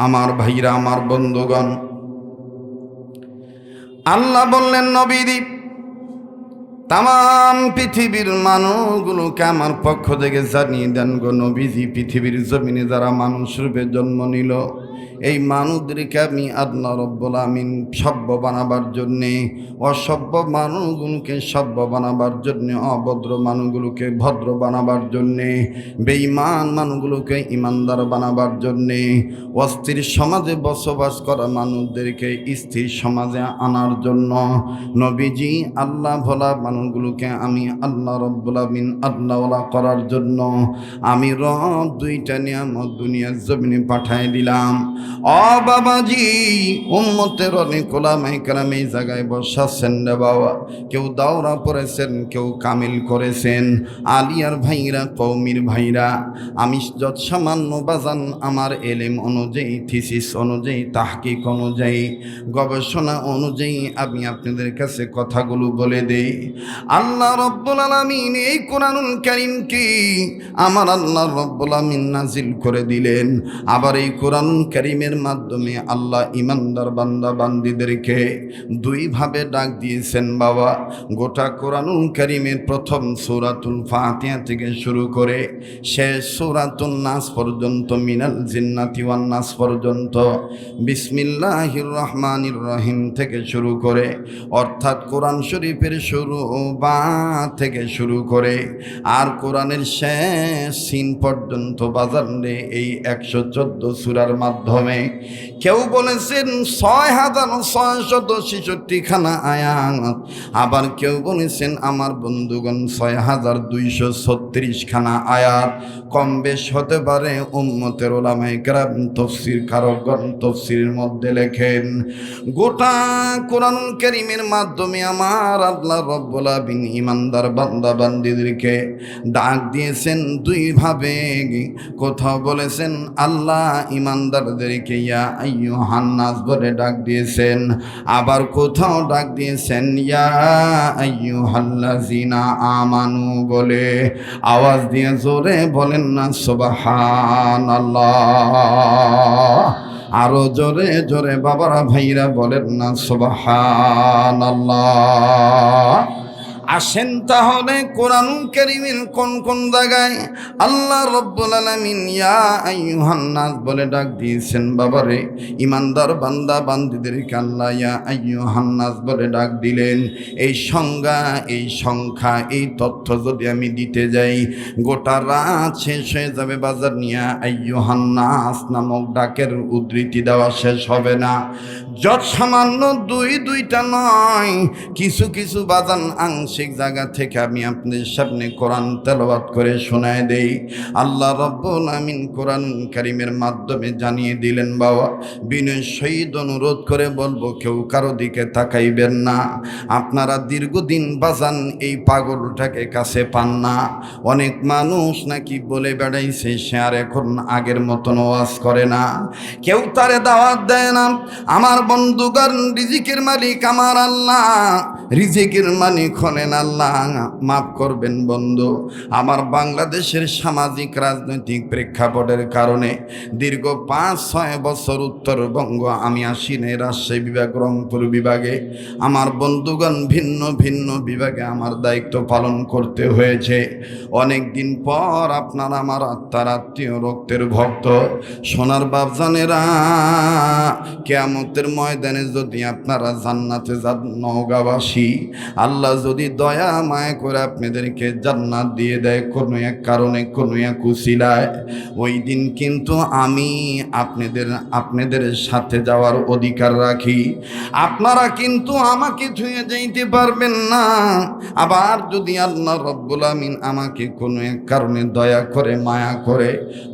আমার ভাইরা, আমার বন্ধুগণ, আল্লাহ বললেন নবীজি তাম পৃথিবীর মানুষগুলোকে আমার পক্ষ থেকে জানিয়ে দেন গো নবীজি, পৃথিবীর জমিনে যারা মানুষ রূপে জন্ম নিল এই মানুষদেরকে আমি আল্লাহ রব্বুল আমিন সভ্য বানাবার জন্যে, অসভ্য মানুষগুলোকে সভ্য বানাবার জন্যে, অভদ্র মানুষগুলোকে ভদ্র বানাবার জন্যে, বেঈমান মানুষগুলোকে ইমানদার বানাবার জন্যে, অস্থির সমাজে বসবাস করা মানুষদেরকে স্থির সমাজে আনার জন্য নবীজি আল্লাহ ভোলা মানুষগুলোকে আমি আল্লাহ রব্বুল আমিন আল্লাহওয়ালা করার জন্য আমি রব দুইটা নিয়ামত দুনিয়ার জমিনে পাঠাই দিলাম। ও বাবাজি, উম্মতের অনেক ওলামায়ে কেরাম এই জায়গায় বসাচ্ছেন রে বাবা, কেউ দাওরা পড়েছেন, কেউ কামিল করেছেন। আলিয়ার ভাইরা, কৌমির ভাইরা, আমি যত সামান্য বাজান আমার এলেম অনুযায়ী, থিসিস অনুযায়ী, তাহকিক অনুযায়ী, গবেষণা অনুযায়ী আমি আপনাদের কাছে কথাগুলো বলে দেই। আল্লাহ রব্বুল আলামিন এই কোরআনুল কারীমকে আমার আল্লাহ রব্বুল আমিন নাজিল করে দিলেন। আবার এই কোরআনুল কারীমের মাধ্যমে আল্লাহ ইমানদার বান্দা বান্দীদেরকে দুইভাবে ডাক দিয়েছেন বাবা। গোটা কোরআনুল কারীমের প্রথম সূরাতুল ফাতিহা থেকে শুরু করে শেষ সূরাতুন নাস পর্যন্ত, মিনাল জিন্নাতি ওয়ান নাস পর্যন্ত, বিসমিল্লাহির রহমানির রহিম থেকে শুরু করে, অর্থাৎ কোরআন শরীফের শুরু বা থেকে শুরু করে আর কোরআনের শেষ সিন পর্যন্ত বাজারে এই 114 সূরার মাধ্যমে কেউ বলেছেন 6666 খানা আয়াত, আবার কেউ বলেছেন আমার বন্ধুগণ 6236 খানা আয়াত। কম বেশ হতে পারে, উম্মতের ওলামায়ে কেরাম তাফসীর কারকগণ তাফসীরের মধ্যে লেখেন গোটা কোরআনুল কারীমের মাধ্যমে আমার আল্লাহ রব্বুল আমিন ইমানদার বান্দা বান্দীদেরকে ডাক দিয়েছেন দুইভাবে। কোথাও বলেছেন আল্লাহ ইমানদারদেরকে ইয়া আইয়ুহান নাস বলে ডাক দিয়েছেন, আবার কোথাও ডাক দিয়েছেন ইয়া আইয়ুহাল্লাযিনা আমানু বলে। আওয়াজ দিয়ে জোরে বলেন না সুবহানাল্লাহ। আরো জোরে জোরে বাবারা ভাইরা বলেন না সুবহানাল্লাহ। আসেন তাহলে কোরআনুল কারীমের কোন কোন জায়গায় আল্লাহ রব্বুল আলামিন ইয়া আইয়ুহান নাস বলে ডাক দিয়েছেন বাবারে, ইমানদার বান্দা বান্দীদেরকে আল্লাহ ইয়া আইয়ুহান নাস বলে ডাক দিলেন। এই সংজ্ঞা, এই সংখ্যা, এই তথ্য যদি আমি দিতে যাই গোটা রাত শেষ হয়ে যাবে বাজার। ইয়া আইয়ুহান নাস নামক ডাকের উদ্ধৃতি দেওয়া শেষ হবে না। যত সামান্য দুইটা নয়, কিছু কিছু বাজান আংশিক জায়গা থেকে আমি আপনাদের সামনে কোরআন তেলাওয়াত করে শোনায় দেই। আল্লাহ রব্বুল আমিন কোরআন কারীমের মাধ্যমে জানিয়ে দিলেন বাবা, বিনয় সহিত অনুরোধ করে বলবো কেউ কারো দিকে তাকাইবেন না। আপনারা দীর্ঘদিন বাজান এই পাগলটাকে কাছে পান না। অনেক মানুষ নাকি বলে বেড়াইছে সে আর এখন আগের মতন ওয়াজ করে না, কেউ তারে দাওয়াত দেয় না। আমার বন্ধুগণ, রিজিকের মালিক আমার আল্লাহ, রিজিকের মালিক হলেন আল্লাহ। মাফ করবেন বন্ধু, আমার বাংলাদেশের সামাজিক রাজনৈতিক প্রেক্ষাপটের কারণে দীর্ঘ 5-6 বছর উত্তরবঙ্গ আমি আসি নাই, রাজশাহী বিভাগ, রংপুর বিভাগে। আমার বন্ধুগণ, ভিন্ন ভিন্ন বিভাগে আমার দায়িত্ব পালন করতে হয়েছে। অনেক দিন পর আপনারা আমার আত্মার আত্মীয়, রক্তের ভক্ত, সোনার বাপজানেরা, কিয়ামতের ময়দানে যদি আপনারা জান্নাতে যান নওগাঁবাসী, আল্লাহ যদি দয়া মায়া করে আপনাদেরকে জান্নাত দিয়ে দেয় কোনো এক কারণে, কোনো এক উসিলায়, ওই দিন কিন্তু আমি আপনাদের সাথে যাওয়ার অধিকার রাখি। আপনারা কিন্তু আমাকে ধুয়ে যাইতে পারবেন না। আবার যদি আল্লাহ রব্বুল আমিন আমাকে কোনো এক কারণে দয়া করে, মায়া করে,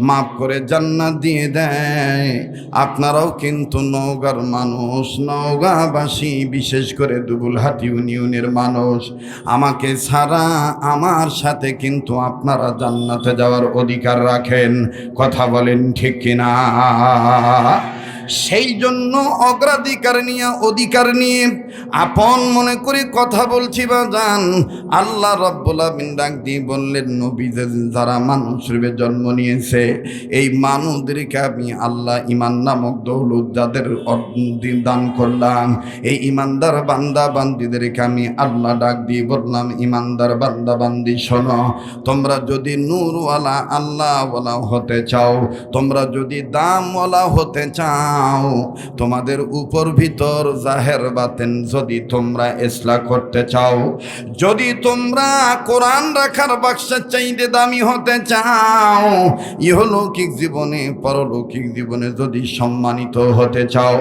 মাফ করে জান্নাত দিয়ে দেয়, আপনারাও কিন্তু নওগাঁর মানুষ, নওগাঁবাসী, বিশেষ করে দুবুলহাটি ইউনিয়নের মানুষ, আমাকে ছাড়া আমার সাথে কিন্তু আপনারা জান্নাতে যাওয়ার অধিকার রাখেন। কথা বলেন ঠিক কিনা? সেই জন্য অগ্রাধিকার নিয়ে অধিকার নিয়ে আপন মনে করে কথা বলছি বাজান। আল্লাহ রাব্বুল আমিন ডাক দিয়ে বললেন, নবীদের যারা মানুষ রূপে জন্ম নিয়েছে এই মানুষদেরকে আমি আল্লাহ ঈমান নামক দৌলত যাদের দান করলাম, এই ঈমানদার বান্দা বান্দীদেরকে আমি আল্লাহ ডাক দিয়ে বললাম, ঈমানদার বান্দা বান্দি শোনো, তোমরা যদি নূরওয়ালা আল্লাহওয়ালা হতে চাও, তোমরা যদি দামওয়ালা হতে চাও, তোমাদের উপর ভিতর জাহের বাতেন যদি তোমরা ইসলাহ করতে চাও, যদি তোমরা কোরআন রাখার বাক্সের চাইতে দামি হতে চাও, ইহলৌকিক জীবনে পরলৌকিক জীবনে যদি সম্মানিত হতে চাও,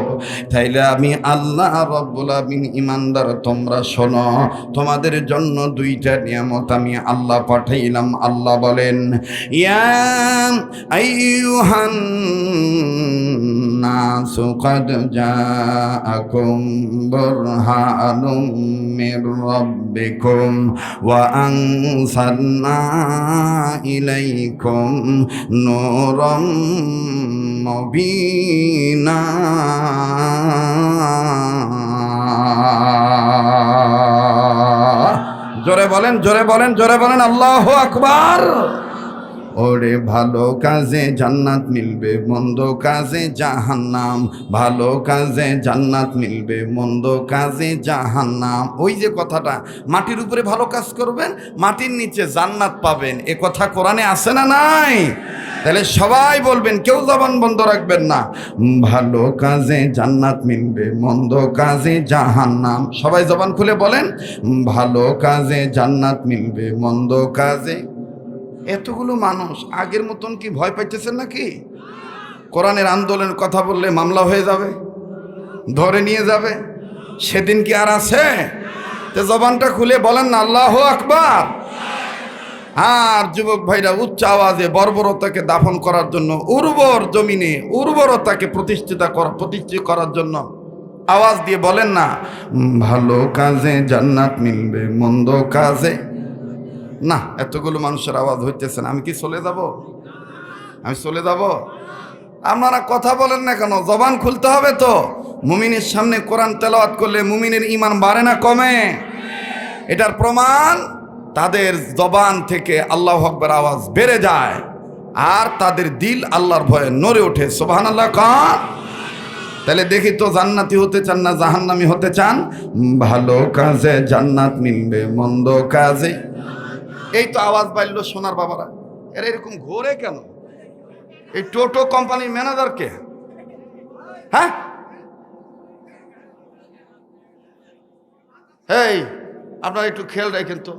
তাইলে আমি আল্লাহ রাব্বুল আমিন ঈমানদার তোমরা শোনো, তোমাদের জন্য দুইটা নিয়ামত আমি আল্লাহ পাঠাইলাম। আল্লাহ বলেন, ইয়া আইয়ুহান নাসু ক্বাদ জাআকুম বুরহানুম মির রাব্বিকুম ওয়া আনসালনা ইলাইকুম নূরাম মুবিনা। জোরে বলেন, জোরে বলেন, জোরে বলেন আল্লাহু আকবার। ওরে ভালো কাজে জান্নাত মিলবে, মন্দ কাজে জাহান্নাম। ভালো কাজে জান্নাত মিলবে, মন্দ কাজে জাহান্নাম। ওই যে কথাটা, মাটির উপরে ভালো কাজ করবেন, মাটির নিচে জান্নাত পাবেন, এ কথা কোরআনে আছে না নাই? তাহলে সবাই বলবেন, কেউ জবান বন্ধ রাখবেন না। ভালো কাজে জান্নাত মিলবে, মন্দ কাজে জাহান্নাম। সবাই জবান খুলে বলেন, ভালো কাজে জান্নাত মিলবে, মন্দ কাজে। এতগুলো মানুষ আগের মতন কি ভয় পাইতেছেন নাকি? কোরআনের আন্দোলনের কথা বললে মামলা হয়ে যাবে, ধরে নিয়ে যাবে, সেদিন কি আর আছে? তো জবানটা খুলে বলেন না আল্লাহু আকবার। আর যুবক ভাইরা উচ্চ আওয়াজে বর্বরতাকে দাফন করার জন্য, উর্বর জমিনে উর্বরতাকে প্রতিষ্ঠিত করার জন্য আওয়াজ দিয়ে বলেন না, ভালো কাজে জান্নাত মিলবে, মন্দ কাজে না। এতগুলো মানুষের আওয়াজ হইতেছে না, আমি কি চলে যাব? আমি চলে যাব? আপনারা কথা বলেন না কেন? জবান খুলতে হবে তো। মুমিনের সামনে কোরআন তেলাওয়াত করলে মুমিনের ঈমান বাড়ে না কমে? এটার প্রমাণ তাদের জবান থেকে আল্লাহু আকবার আওয়াজ বেড়ে যায়, আর তাদের দিল আল্লাহর ভয়ে নড়ে ওঠে। সুবহানাল্লাহ কান। তাহলে দেখি তো, জান্নাতি হতে চান না জাহান্নামী হতে চান? ভালো কাজে জান্নাত মিলবে, মন্দ কাজে। এই তো আওয়াজ বাড়লো সোনার বাবারা। এরা এরকম ঘোরে কেন? এই টোটো কোম্পানির ম্যানেজার কে? হ্যাঁ, এই আপনারা একটু খেয়াল রাখেন তো।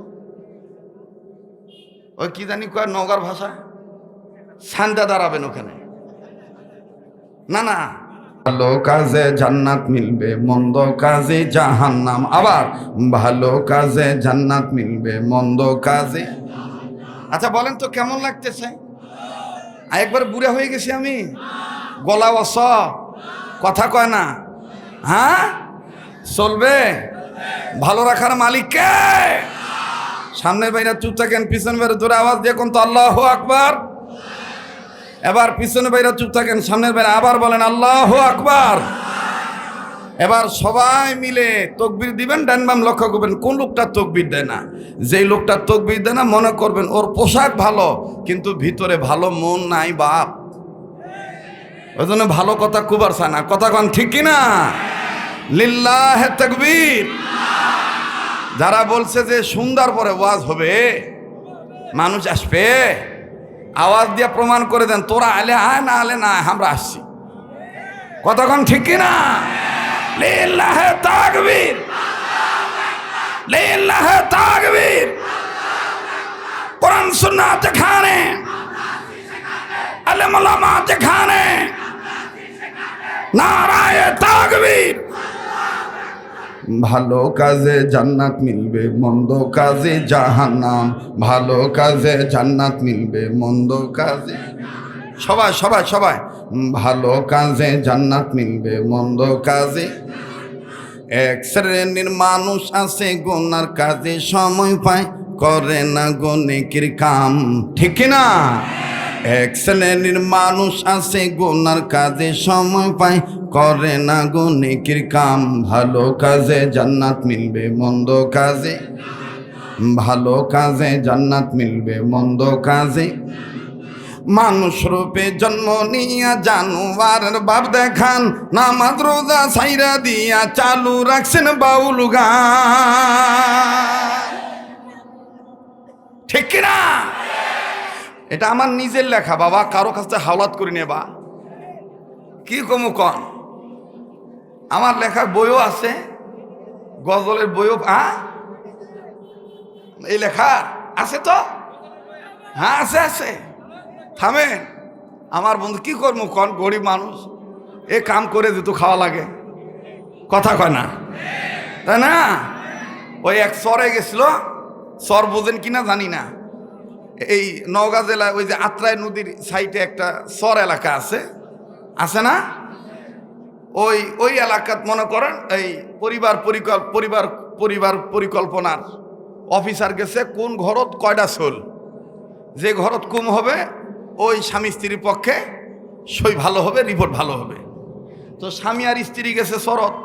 ওই কি জানি কয় নগর ভাষা, সান্দা দাঁড়াবেন ওখানে। না না, ভালো কাজে জান্নাত মিলবে, মন্দ কাজে জাহান্নাম। আবার ভালো কাজে জান্নাত মিলবে, মন্দ কাজে। আচ্ছা বলেন তো কেমন লাগতেছে? একবার বুড়া হয়ে গেছি আমি, গলা অস, কথা কয় না। হ্যাঁ, চলবে? ভালো রাখার মালিক কে? সামনের বাইরে চুপ থাকেন, পিছনে বাইরে ধরে আওয়াজ দিয়ে কোন তো আল্লাহু আকবার। এবার পিছনে বাইরে চুপ থাকেন, সামনের বাইরে আবার বলেন আল্লাহু আকবার। এবার সবাই মিলে তাকবীর দিবেন, ডান বাম লক্ষ্য করবেন কোন লোকটা তাকবীর দেয় না। যেই লোকটা তাকবীর দেয় না মনে করবেন ওর পোশাক ভালো কিন্তু ভিতরে ভালো মন নাই বাপ। ওই জন্য ভালো কথা কুবার চায় না। কথা কন ঠিক কিনা? লিল্লাহে তাকবীর। যারা বলছে যে সুন্দর পরে ওয়াজ হবে, মানুষ আসবে, আওয়াজ দিয়ে প্রমাণ করে দেন, তোরা আলে আয়, না আলে না, আমরা আসছি। কতক্ষণ ঠিক কিনা? লিল্লাহে তাকবীর, লিল্লাহে তাকবীর। কোরআন সুন্নাহ যেখানে, আলেম ওলামা যেখানে, নারায়ে তাকবীর। ভালো কাজে জান্নাত মিলবে, মন্দ কাজে জাহান্নাম। ভালো কাজে জান্নাত মিলবে, মন্দ কাজে। সবাই সবাই সবাই, ভালো কাজে জান্নাত মিলবে, মন্দ কাজে। এক শ্রেণীর মানুষ আছে গুনার কাজে সময় পায়, করে না গো নেকির কাম। ঠিক না? এক শ্রেণীর মানুষ আছে গুনার কাজে সময় পায়, করে না গো নেকির কাম। ভালো কাজে জান্নাত মিলবে, মন্দ কাজে, ভালো কাজে জান্নাত মিলবে, মন্দ কাজে। মানুষ রূপে জন্ম নিয়া জানোয়ারের ভাব দেখান, নামাজ রোজা ছাইরা দিয়া চালু রাখছেন বাউল গান। ঠিক কিনা? এটা আমার নিজের লেখা বাবা, কারো কাছে হাওলাত করে নেবা কি কমু কন। আমার লেখা বইও আছে, গজলের বইও। এই লেখা আছে তো? হ্যাঁ আছে আছে। থামেন, আমার বন্ধু কি করবো কন, গরিব মানুষ, এ কাম করে দিত খাওয়া লাগে, কথা কয় না, তাই না? ওই এক চরে গেছিল, চর বোঝেন কিনা জানি না, এই নওগাঁ জেলায় ওই যে আত্রাই নদীর সাইডে একটা চর এলাকা আছে, আছে না? ওই এলাকাত মনে করেন এই পরিবার পরিকল্পনার অফিসার গেছে, কোন ঘরত কয়টা চোল, যে ঘরত কম হবে ওই স্বামী স্ত্রীর পক্ষে সই ভালো হবে, রিপোর্ট ভালো হবে। তো স্বামী আর স্ত্রী গেছে শরৎ,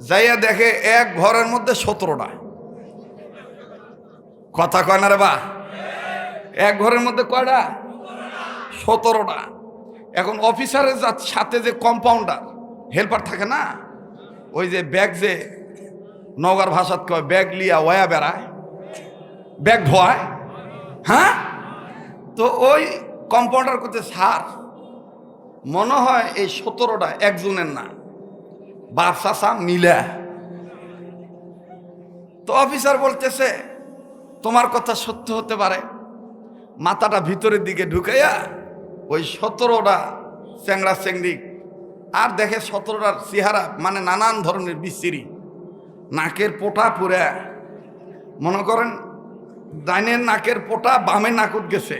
যাইয়া দেখে এক ঘরের মধ্যে 17টা, কথা কয় না রে বা? এক ঘরের মধ্যে কয়টা? 17টা। এখন অফিসারের সাথে যে কম্পাউন্ডার হেল্পার থাকে না, ওই যে ব্যাগ, যে নওগাঁর ভাষাত কয় ব্যাগ লিয়া ওয়া বেড়ায়, ব্যাগ ধোয়ায়, হ্যাঁ? তো ওই কম্পাউন্ডার করতে, স্যার মনে হয় এই 17টা একজনের না, বাপ চাচা মিলা। তো অফিসার বলতেছে তোমার কথা সত্য হতে পারে। মাথাটা ভিতরের দিকে ঢুকাইয়া ওই 17টা চ্যাংড়া চেংড়ি আর দেখে 17টার চেহারা মানে নানান ধরনের বিশ্রী, নাকের পোটা পুরা, মনে করেন ডাইনের নাকের পোটা বামে নাকুত গেছে,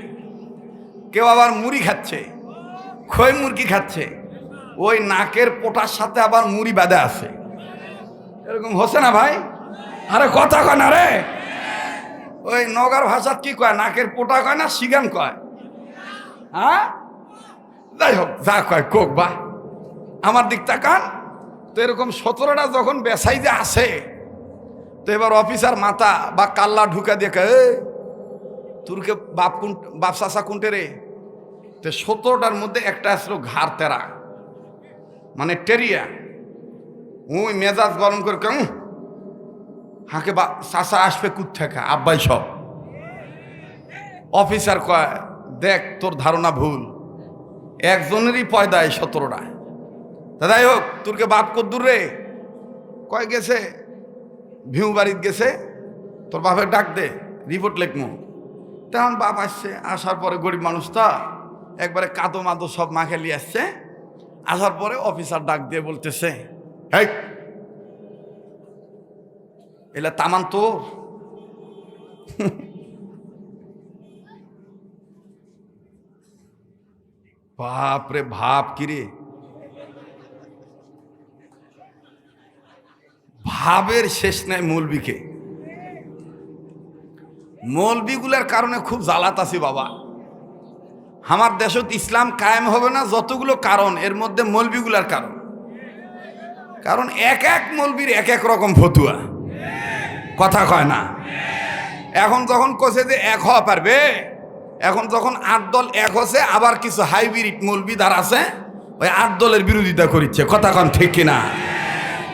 কেউ আবার মুড়ি খাচ্ছে, খই মুরগি খাচ্ছে, ওই নাকের পোটার সাথে আবার মুড়ি বাঁধা আছে। এরকম হচ্ছে না ভাই? আরে কথা কয় না রে। ওই নগার ভাষাত কি কয়, নাকের পোটা কয় না সিগান কয়? হ্যাঁ, যাই হোক, যা কয় কোক বা, আমার দিক তাকান। তো এরকম 17টা যখন বেসাই যে আসে, তো এবার অফিসার মাথা বা কাল্লা ঢুকা দিয়ে তোরকে বাপ চাষা কোনটে রে? তো 17টার মধ্যে একটা আসলো ঘাড় তেরা, মানে টেরিয়া। ওই মেজাজ গরম করে হাঁকে চাষা আসবে কুত থেকে আব্বাই সব। অফিসার কয় দেখ তোর ধারণা ভুল, একজনেরই পয়দায় 17টা। দাদাই হোক, তোরকে বাপ কদ্দুর রে? কয় গেছে ভিউ বাড়িতে গেছে, তোর বাপের ডাক দে, রিপোর্ট লেখমু। তেমন বাপ আসছে, আসার পরে গরিব মানুষ তা একবারে কাদো মাদো সব মাখে নিয়ে আসছে। আসার পরে অফিসার ডাক দিয়ে বলতেছে, হেই এলা তামান তোর? বাপ রে ভাব, কিরে ভাবের শেষ নাই মৌলবীকে। মৌলবীগুলার কারণে খুব জ্বালাত আছি বাবা। আমার দেশত ইসলাম কায়েম হবে না যতগুলো কারণ, এর মধ্যে মৌলবীগুলার কারণ। কারণ এক এক মৌলবীর এক এক রকম ফতুয়া, কথা কয় না। এখন যখন কোসে যে এক হওয়া পারবে, এখন যখন 8 দল এক হচ্ছে, আবার কিছু হাইব্রিড মৌলবীদার আছে ওই 8 দলের বিরোধিতা করিচ্ছে, কথা কন ঠিক কিনা?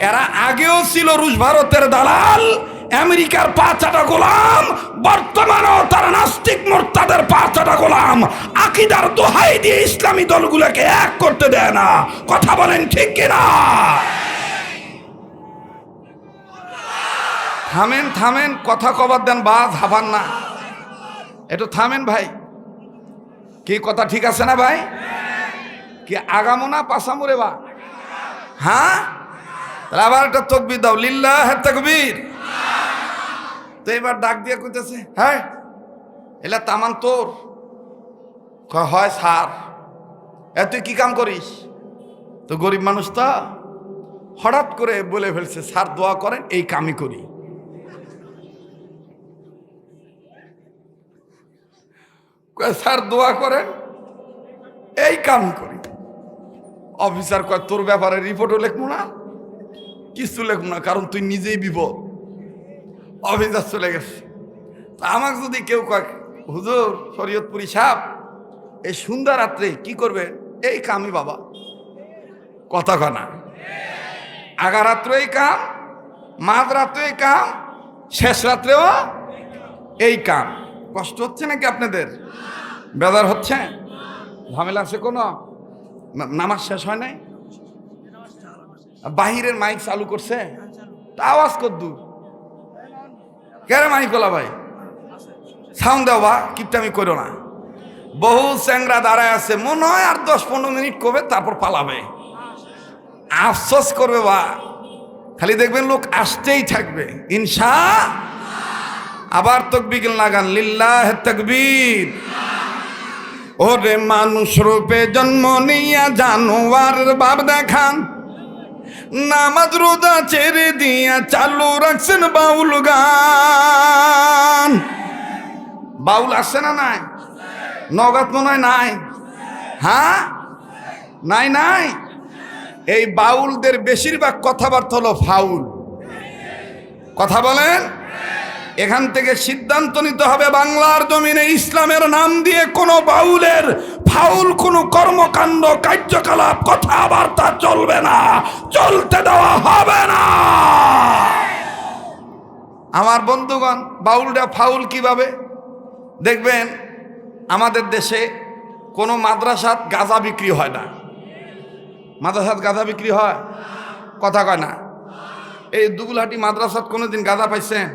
এরা আগেও ছিল রুশ ভারতের দালাল, আমেরিকার পাঁচাটা গোলাম, বর্তমানেও তারা নাস্তিক মোরতাদের পাঁচাটা গোলাম। আকীদার দোহাই দিয়ে ইসলামী দলগুলোকে এক করতে দেয় না, কথা বলেন ঠিক কিনা? থামেন থামেন, কথা কবার দেন বা ঝাবান না, একটু থামেন ভাই। কি কথা ঠিক আছে না ভাই? কি আগামো না পাসামো রে বা? হ্যাঁ, তাহলে আবার একটা তাকবীর দাও, লিল্লাহ তাকবীর। তো এবার ডাক দিয়ে কইতেছে, হ্যাঁ এলা তামান তোর? হয় স্যার। তুই কি কাম করিস? তো গরিব মানুষ তা হঠাৎ করে বলে ফেলছে, স্যার দোয়া করেন, এই কামই করি। কয় স্যার দোয়া করেন, এই কাম করি। অফিসার কয় তোর ব্যাপারে রিপোর্টও লেখবো না, কিছু লেখবো না, কারণ তুই নিজেই বিপদ। অফিসার চলে গেছে। তা আমাকে যদি কেউ কয় হুজুর শরীয়তপুরি সাহেব এই সন্ধ্যা রাত্রে কি করবে, এই কামই বাবা, কথা কয় না। আগা রাত্রে এই কাম, মাঝ রাত্রে এই কাম, শেষ রাত্রেও এই কাম। কষ্ট হচ্ছে নাকি আপনাদের? বেজার হচ্ছে? ঝামেলা আছে কোনো? নামাজ শেষ হয় নাই? বাহিরের মাইক চালু করছে, তা আওয়াজ কদ্দুর? কেরে মাইক ওলা ভাই সাউন্ড দাও বা, কিপটামি করো না। বহু চ্যাংরা দাঁড়ায় আছে, মনে হয় আর 10-15 মিনিট করবে, তারপর পালাবে, আফসোস করবে বা। খালি দেখবেন লোক আসতেই থাকবে ইনশা। আবার তাকবীর লাগান, লিল্লাহ তাকবীর। ওরে মানুষ রূপে জন্ম নিয়া জানোয়ার ভাব দেখান, নামাজ রোজা ছেড়ে দিয়া চালু রাখছেন বাউল গান। বাউল আসছে না নাই? নগাত মনে হয় নাই? হ্যাঁ নাই নাই। এই বাউলদের বেশিরভাগ কথাবার্তা হলো ফাউল। কথা বলেন। এখান থেকে সিদ্ধান্ত নিতে হবে, বাংলার জমিনে ইসলামের নাম দিয়ে কোনো বাউলের ফাউল কোনো কর্মকাণ্ড কার্যকলাপ কথাবার্তা চলবে না, চলতে দেওয়া হবে না। আমার বন্ধুগণ, বাউলটা ফাউল কিভাবে দেখবেন? আমাদের দেশে কোনো মাদ্রাসাত গাঁজা বিক্রি হয় না। মাদ্রাসাত গাঁজা বিক্রি হয়? কথা কয় না। এই দুগুলহাটি মাদ্রাসাত কোনোদিন গাঁজা পাইছেন?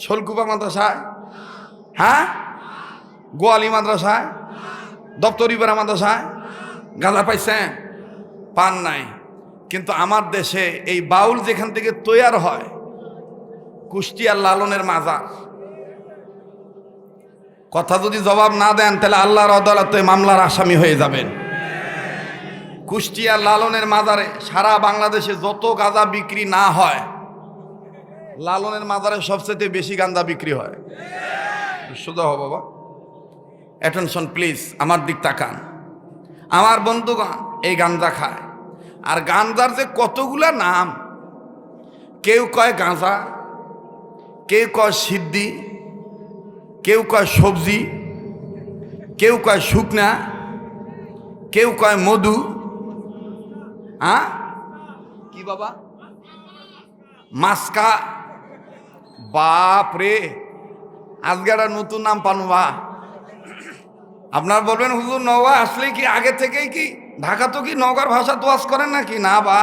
শোলকুপা মাদ্রাসায়, হ্যাঁ, গোয়ালি মাদ্রাসায়, দপ্তরিপাড়া মাদ্রাসায় গাঁজা পাইছেন? পান নাই। কিন্তু আমার দেশে এই বাউল যেখান থেকে তৈয়ার হয়, কুষ্টিয়ার লালনের মাজার। কথা যদি জবাব না দেন তাহলে আল্লাহর আদালতে মামলার আসামি হয়ে যাবেন। কুষ্টিয়ার লালনের মাজারে সারা বাংলাদেশে যত গাঁজা বিক্রি না হয়, লালনের মাজারে সবচেয়ে বেশি গাঁজা বিক্রি হয়। শুধু হো বাবা, অ্যাটেনশন প্লিজ, আমার দিক তাকান। আমার বন্ধুগণ এই গাঁজা খায়, আর গাঁজার যে কতগুলা নাম, কেউ কয় গাঁজা, কেউ কয় সিদ্ধি, কেউ কয় সবজি, কেউ কয় শুকনা, কেউ কয় মধু। হ্যাঁ কি বাবা? মাস্কা। বাপ রে, আজকে একটা নতুন নাম পানুবা। আপনার বলবেন হুজুর নওয়া আসলে কি আগে থেকেই কি ঢাকা তো কি নওগাঁর ভাষা তোয়াজ করেন নাকি? না বা,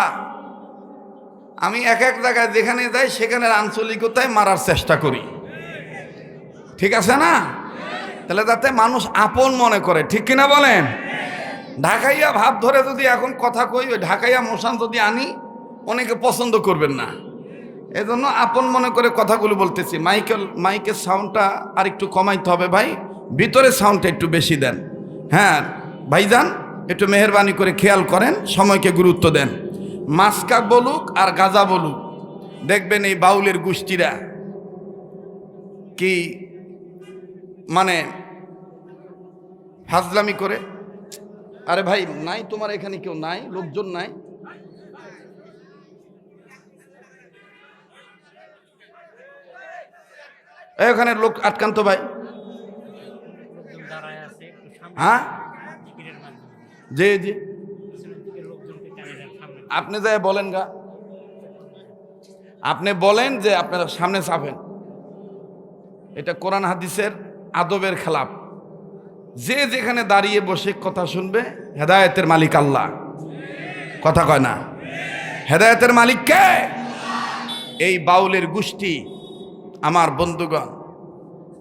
আমি এক এক জায়গায় যেখানে যাই সেখানের আঞ্চলিকতায় মারার চেষ্টা করি, ঠিক আছে না? তাহলে যাতে মানুষ আপন মনে করে, ঠিক কিনা বলেন? ঢাকাইয়া ভাব ধরে যদি এখন কথা কই, ওই ঢাকাইয়া মশান যদি আনি, অনেকে পছন্দ করবেন না। এজন্য আপন মনে করে কথাগুলো বলতেছি। মাইকের সাউন্ডটা আর একটু কমাইতে হবে ভাই, ভিতরে সাউন্ডটা একটু বেশি দেন। হ্যাঁ ভাইজান, একটু মেহরবানি করে খেয়াল করেন, সময়কে গুরুত্ব দেন। মাস্কা বলুক আর গাজা বলুক, দেখবেন এই বাউলের গোষ্ঠীরা কি মানে ফাজলামি করে। আরে ভাই নাই, তোমার এখানে কেউ নাই, লোকজন নাই? এখানে লোক আটকান তো ভাই। হ্যাঁ জি জি, আপনি যাই বলেন গা, আপনি বলেন যে আপনারা সামনে চাপেন। এটা কোরআন হাদিসের আদবের খেলাপ। যে যেখানে দাঁড়িয়ে বসে কথা শুনবে, হেদায়েতের মালিক আল্লাহ। কথা কয় না? হেদায়েতের মালিক কে? এই বাউলের গোষ্ঠী আমার বন্ধুগণ,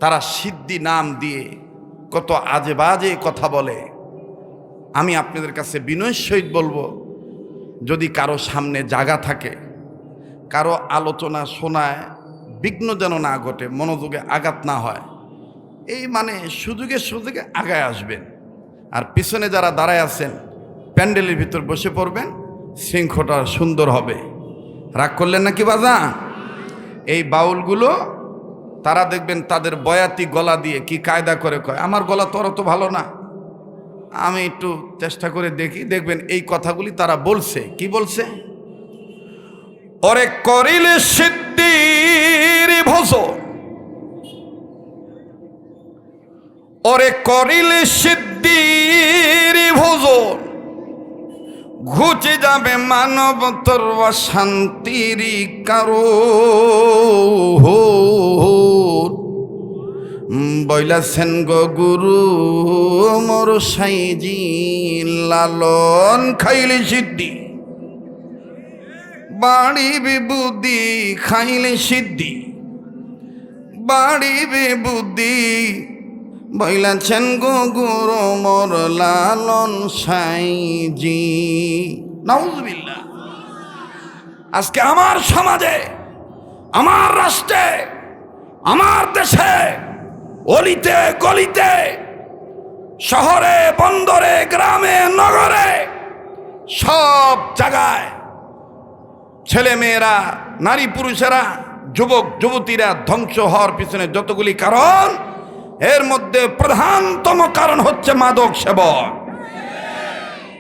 তারা সিদ্ধি নাম দিয়ে কত আজে বাজে কথা বলে। আমি আপনাদের কাছে বিনয়ের সহিত বলবো, যদি কারো সামনে জায়গা থাকে, কারো আলোচনা শোনায় বিঘ্ন যেন না ঘটে, মনোযোগে আঘাত না হয়, এই মানে সুযোগে সুযোগে আগায় আসবেন। আর পিছনে যারা দাঁড়ায় আছেন, প্যান্ডেলের ভিতর বসে পড়বেন, শৃঙ্খলটা সুন্দর হবে। রাগ করলেন নাকি বাজা? এই বাউলগুলো তারা দেখবেন তাদের বয়াতি গলা দিয়ে কি কায়দা করে কয়, আমার গলা তো অত ভালো না, আমি একটু চেষ্টা করে দেখি, দেখবেন এই কথাগুলি তারা বলছে। কি বলছে? ওরে করিলে সিদ্ধির ভোজন, ওরে করিলে সিদ্ধির ভোজন, ঘুচে যাবে মানবতর শান্তির কারণ। বইলাছেন গো গুরু মোর সাইজি, লালন খাইলে সিদ্ধি বাড়িবে বুদ্ধি, খাইলে সিদ্ধি বাড়িবে বুদ্ধি। বইলাছেন গো গুরু মোর লালন সাইজি। নাউজুবিল্লাহ। আজকে আমার সমাজে, আমার রাষ্ট্রে, আমার দেশে, অলিতে গলিতে, শহরে বন্দরে, গ্রামে নগরে, সব জায়গায় ছেলে মেয়েরা, নারী পুরুষেরা, যুবক যুবতীরা ধ্বংস হওয়ার পিছনে যতগুলি কারণ, এর মধ্যে প্রধানতম কারণ হচ্ছে মাদক সেবন।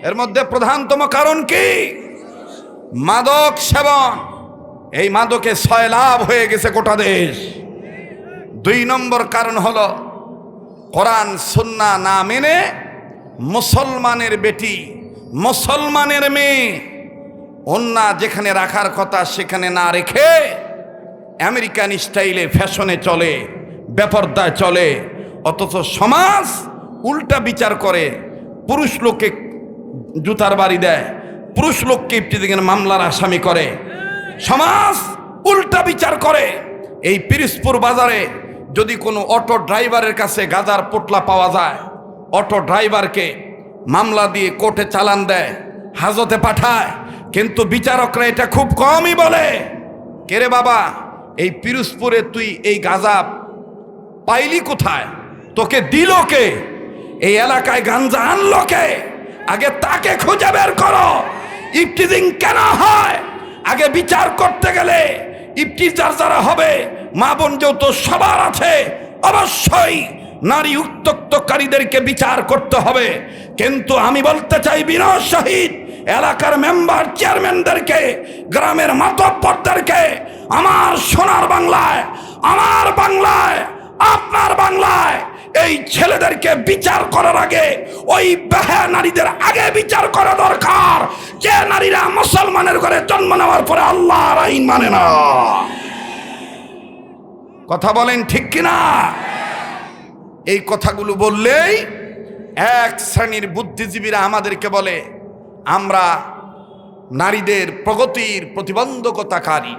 এর মধ্যে প্রধানতম কারণ কি? মাদক সেবন। এই মাদকে সয়লাভ হয়ে গেছে গোটা দেশ। 2 নম্বর কারণ হলো কোরআন সুন্নাহ না মেনে মুসলমানের বেটি, মুসলমানের মেয়ে ওন্না যেখানে রাখার কথা সেখানে না রেখে আমেরিকান স্টাইলে ফ্যাশনে চলে, বেপরদায় চলে, অথচ সমাজ উল্টা বিচার করে। পুরুষ লোককে জুতার বাড়ি দেয়, পুরুষ লোককে ইফতিজিংয়ের মামলার আসামি করে, সমাজ উল্টা বিচার করে। এই পিরিজপুর বাজারে যদি কোনো অটো ড্রাইভারের কাছে গাঁজার পোটলা পাওয়া যায়, অটো ড্রাইভারকে মামলা দিয়ে কোর্টে চালান দেয়, হাজতে পাঠায়, কিন্তু বিচারকরা এটা খুব কমই বলে। কে রে বাবা, এই পিরোজপুরে তুই এই গাঁজা পাইলি কোথায়? তোকে দিল কে? এই এলাকায় গাঞ্জা আনলো কে? আগে তাকে খুঁজে বের করো। ইফতিজিং কেন হয় আগে বিচার করতে গেলে ইফতিজার যারা হবে, মা বোন যেহেতু সবার আছে, অবশ্যই নারী উত্তক্তকারীদেরকে বিচার করতে হবে। কিন্তু আমি বলতে চাই বিনয় সহিত এলাকার মেম্বার চেয়ারম্যানদেরকে, গ্রামের মাতব্বরদেরকে, আমার সোনার বাংলায়, আমার বাংলায়, আপনার বাংলায় এই ছেলেদেরকে বিচার করার আগে ওই বেহায়া নারীদের আগে বিচার করা দরকার, যে নারীরা মুসলমানের ঘরে জন্ম নেওয়ার পরে আল্লাহর আইন মানে না। কথা বলেন ঠিক কিনা? এই কথাগুলো বললেই এক শ্রেণীর বুদ্ধিজীবীরা আমাদেরকে বলে আমরা নারীদের প্রগতির প্রতিবন্ধকতাকারী,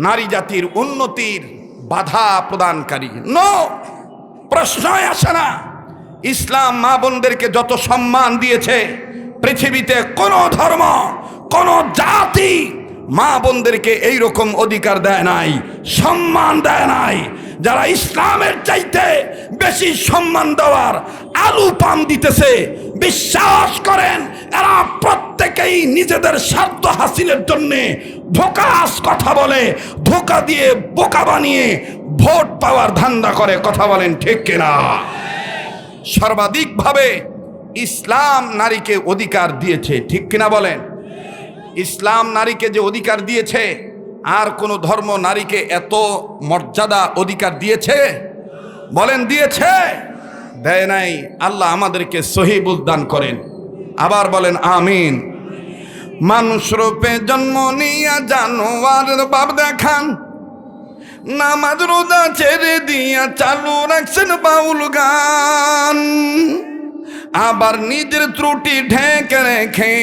নারী জাতির উন্নতির বাধা প্রদানকারী। নো, প্রশ্নই আসে না। ইসলাম মা বোনদেরকে যত সম্মান দিয়েছে, পৃথিবীতে কোন ধর্ম, কোন জাতি মা বোনদেরকে এইরকম অধিকার দেয় নাই, সম্মান দেয় নাই। যারা ইসলামের চাইতে বেশি সম্মান দেওয়ার আলু পাম দিতেছে, বিশ্বাস করেন এরা প্রত্যেকেই নিজেদের স্বার্থ হাসিলের জন্য ধোঁকাস কথা বলে, ধোঁকা দিয়ে বোকা বানিয়ে ভোট পাওয়ার ধান্দা করে। কথা বলেন ঠিক কিনা? সর্বাধিকভাবে ইসলাম নারীকে অধিকার দিয়েছে, ঠিক কিনা বলেন? ইসলাম নারীকে যে অধিকার দিয়েছে, আর কোন ধর্ম নারীকে এত মর্যাদা অধিকার দিয়েছে? বলেন দিয়েছে? দেয় নাই। আল্লাহ আমাদেরকে সহিহ দান করেন। আবার বলেন আমিন। মানুষ রূপে জন্ম নিয়া জানোয়ারের ভাব দেখান, নামাজ রোজা ছেড়ে দিয়া চালু রাখছেন বাউল গান। আবার নিজের ত্রুটি ঢেকে রেখে,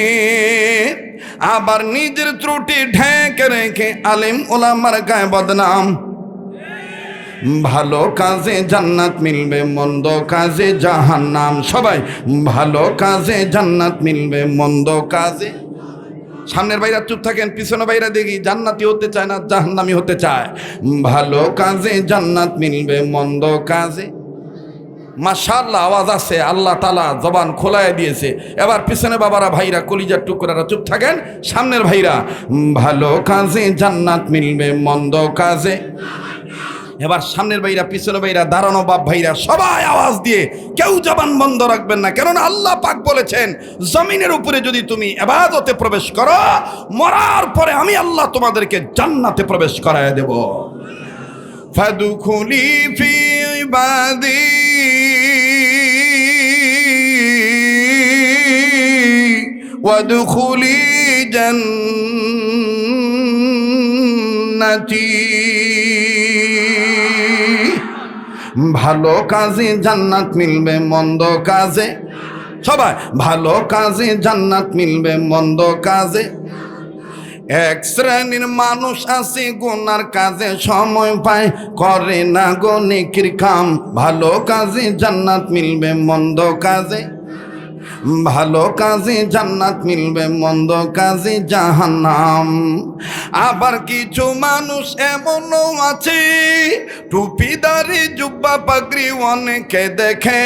আবার নিজের ত্রুটি ঢেকে রেখে আলেম ওলামার গায়ে বদনাম। ভালো কাজে জান্নাত মিলবে, মন্দ কাজে জাহান্নাম। সবাই ভালো কাজে জান্নাত মিলবে, মন্দ কাজে। সামনের ভাইরা চুপ থাকেন, পিছনে ভাইরা দেখি জান্নাতি হতে চায় না জাহান্নামি হতে চায়। ভালো কাজে জান্নাত মিলবে, মন্দ কাজে। মাশাআল্লাহ, আওয়াজ আছে, আল্লাহ তাআলা জবান খোলায় দিয়েছে। এবার পিছনে বাবারা, ভাইরা, কলিজার টুকরারা চুপ থাকেন। সামনের ভাইরা, ভালো কাজে জান্নাত মিলবে, মন্দ কাজে। এবার সামনের ভাইরা, পিছনের ভাইরা, দাঁড়ানো বাপ ভাইরা সবাই আওয়াজ দিয়ে কেউ জবান বন্ধ রাখবেন না, কেননা আল্লাহ পাক বলেছেন জমিনের উপরে যদি তুমি ইবাদতে প্রবেশ করো, মরার পরে আমি আল্লাহ তোমাদেরকে জান্নাতে প্রবেশ করায় দেব। ফাদখুলি ফি ইবাদি ওয়াদখুলি জান্নাতি। ভালো কাজে জান্নাত মিলবে, মন্দ কাজে, সবাই ভালো কাজে জান্নাত মিলবে, মন্দ কাজে। এক শ্রেণীর মানুষ আছে গুনার কাজে সময় পায়, করে না গো নেকির কাম। ভালো কাজে জান্নাত মিলবে, মন্দ কাজে, ভালো কাজে জান্নাত মিলবে, মন্দ কাজে জাহান্নাম। আবার কিছু মানুষ এমনও আছে টুপিদারি জুব্বা পাগড়ি অনেকে দেখে,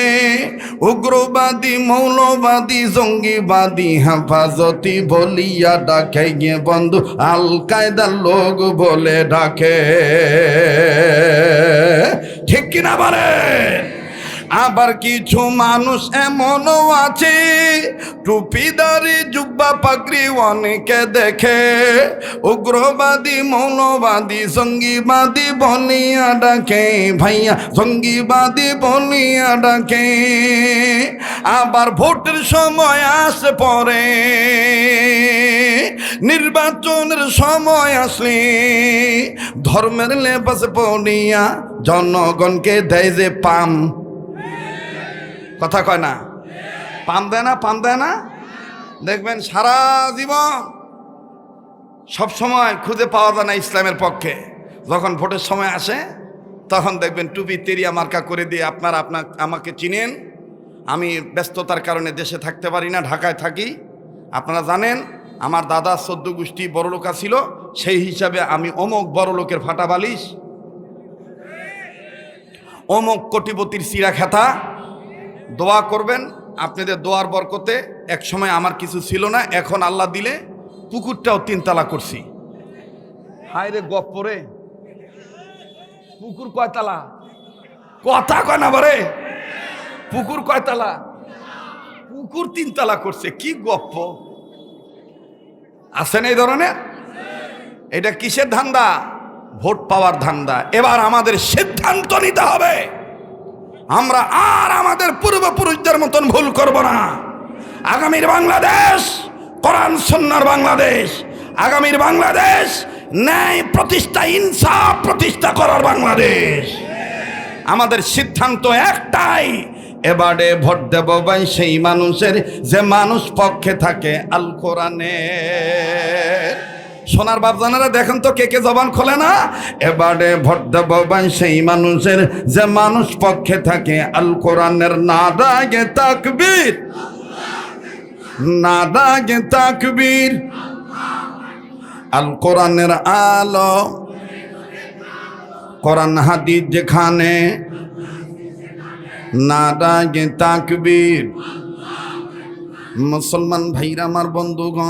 উগ্রবাদী মৌলবাদী জঙ্গিবাদী হেফাজতি বলিয়া ডাকে, গিয়ে বন্ধু আল কায়দার লোক বলে ডাকে, ঠিক কিনা বলে? আবার কিছু মানুষ এমনও আছে টুপিদারি জুব্বা পাগড়ি অনেকে দেখে, উগ্রবাদী মৌলবাদী জঙ্গিবাদী বলিয়া ডাকে, ভাইয়া জঙ্গিবাদী বলিয়া ডাকে। আবার ভোটের সময় আসে পরে, নির্বাচনের সময় আসলে ধর্মের লেবাস পরিয়া জনগণকে দেয় যে পাম, কথা কয় না, পাম দেয় না, পাম দেয় না। দেখবেন সারা জীবন সব সময় খুঁজে পাওয়া যায় না ইসলামের পক্ষে, যখন ভোটের সময় আসে তখন দেখবেন টুপি তেরিয়া মার্কা করে দিয়ে আপনারা আমাকে চিনেন, আমি ব্যস্ততার কারণে দেশে থাকতে পারি না, ঢাকায় থাকি। আপনারা জানেন আমার দাদা 14 গোষ্ঠী বড়লোক ছিল, সেই হিসাবে আমি অমুক বড়লোকের ফাটা বালিশ, অমুক কোটিপতির চিরা খেতা। দোয়া করবেন, আপনাদের দোয়ার বরকতে এক সময় আমার কিছু ছিল না, এখন আল্লাহ দিলে পুকুরটাও 3 তালা করছি। হায় রে গপ্পরে, পুকুর কয়তালা? কথা কয় না বরে, পুকুর কয়তালা? পুকুর 3 তালা করছে, কি গপ্প আছেন এই ধরনের? এটা কিসের ধান্দা? ভোট পাওয়ার ধান্দা। এবার আমাদের সিদ্ধান্ত নিতে হবে, আমরা আর আমাদের পূর্বপুরুষদের মতন ভুল করব না। আগামীর বাংলাদেশ কোরআন সুন্নাহর বাংলাদেশ, আগামীর বাংলাদেশ ন্যায় প্রতিষ্ঠা, ইনসাফ প্রতিষ্ঠা করার বাংলাদেশ। আমাদের সিদ্ধান্ত একটাই, এবারে ভোট দেব ভাই সেই মানুষের যে মানুষ পক্ষে থাকে আল কোরআনের। সোনার বাপজানারা দেখেন তো কে কে জবান খোলে না। এবারে ভোট দেব ভাই সেই মানুষের যে মানুষ পক্ষে থাকে আল কোরআনের। নাদাগে তাকবীর, নাদাগে তাকবীর, আল কোরআনের আলো, কোরআন হাদিস যেখানে, নাদাগে তাকবীর। মুসলমান ভাইরা আমার বন্ধুগণ,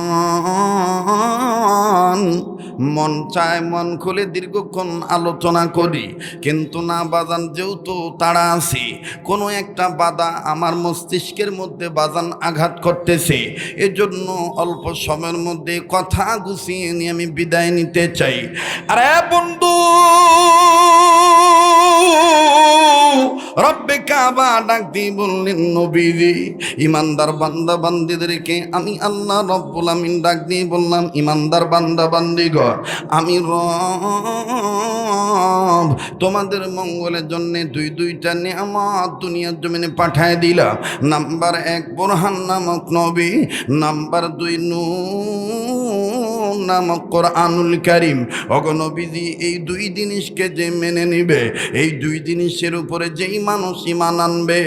মন চায় মন খুলে দীর্ঘক্ষণ আলোচনা করি, কিন্তু না বাজান, যেহেতু তাড়া আছি, কোনো একটা বাধা আমার মস্তিষ্কের মধ্যে বাজান আঘাত করতেছে, এজন্য অল্প সময়ের মধ্যে কথা গুছিয়ে নিয়ে আমি বিদায় নিতে চাই। আরে বন্ধু, রব্বে কাবা ডাক দিয়ে বললেন নবীজি, ইমানদার বান্দা বান্দীদেরকে আমি আল্লাহ রব্বুল আমিন ডাক দিয়ে বললাম, ইমানদার বান্দা বান্দীগণ, আমি রব তোমাদের মঙ্গলের জন্য দুইটা নিয়ামত দুনিয়ার জমিনে পাঠায় দিলাম। নাম্বার 1 বুরহান নামক নবী, নাম্বার 2 নূর নামক কোরআনুল কারীম। ওগো নবীজি, এই 2 জিনিসকে যে মেনে নিবে, এই 2 জিনিসের উপরে যেই মানুষ ঈমান আনবে,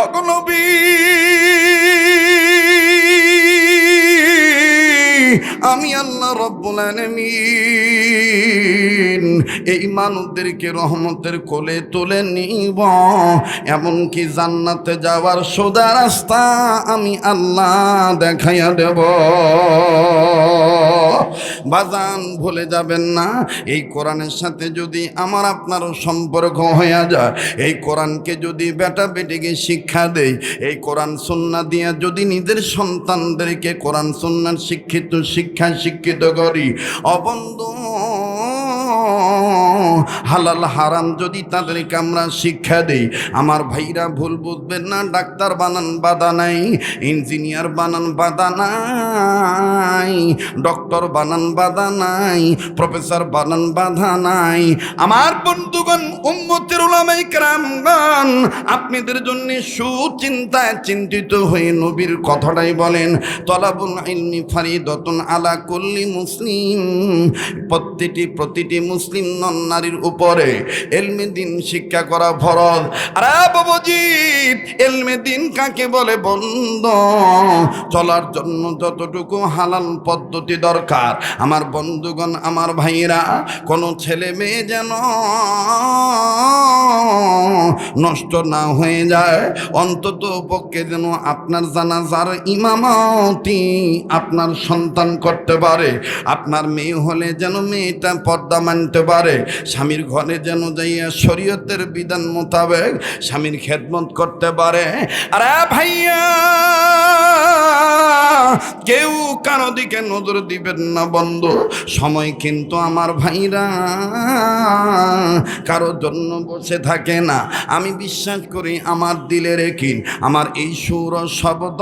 ওগো নবী আমি আল্লাহ রব্বুল আলামিন এই মানুষদেরকে রহমতের কোলে তুলে নিব, এমনকি জান্নাতে যাওয়ার সোজা রাস্তা আমি আল্লাহ দেখাইয়া দেব। বাজান ভুলে যাবেন না, এই কোরআনের সাথে যদি আমার আপনারও সম্পর্ক হয়ে যায়, এই কোরআনকে যদি বেটা বেটিকে শিক্ষা দেই, এই কোরআন সুন্নাহ দিয়ে যদি নিজের সন্তানদেরকে কোরআন সুন্নাহ শিক্ষিত করি, অবন্ধু হালাল হারাম যদি তাদেরকে আমরা শিক্ষা দেই, আমার ভাইরা ভুল বুঝবেন না, ডাক্তার বানান বাধা নাই, ইঞ্জিনিয়ার বানান বাধা নাই, ডক্টর বানান বাধা নাই, প্রফেসর বানান বাধা নাই। আমার বন্ধুগণ, উম্মতের উলামায়ে কেরামগণ, আপনাদের জন্য সুচিন্তায় চিন্তিত হয়ে নবীর কথাটাই বলেন, তলাবুল ইলমি ফারিদাতুন আলা কুল্লি মুসলিম, প্রতিটি মুসলিম নারীর উপরে ইলমে দিন শিক্ষা করা ফরজ। আরে বাবাজি, ইলমে দিন কাকে বলে বন্ধু? চলার জন্য যতটুকু হালাল পদ্ধতি দরকার, আমার বন্ধুগণ, আমার ভাইরা, কোনো ছেলে মেয়ে যেন নষ্ট না হয়ে যায়, অন্তত পক্ষে যেন আপনার জানাজার ইমামতি আপনার সন্তান করতে পারে, আপনার মেয়ে হলে যেন মেয়েটা পর্দা মানতে পারে, স্বামীর ঘরে যেন যাইয়া শরীয়তের বিধান মোতাবেক স্বামীর খেদমত করতে পারে। আরে ভাইয়া, কেউ কারো দিকে নজর দিবেন না বন্ধু। সময় কিন্তু আমার ভাইরা কারোর জন্য বসে থাকে না। আমি বিশ্বাস করি, আমার দিলে রেখি, আমার এই সুর শব্দ,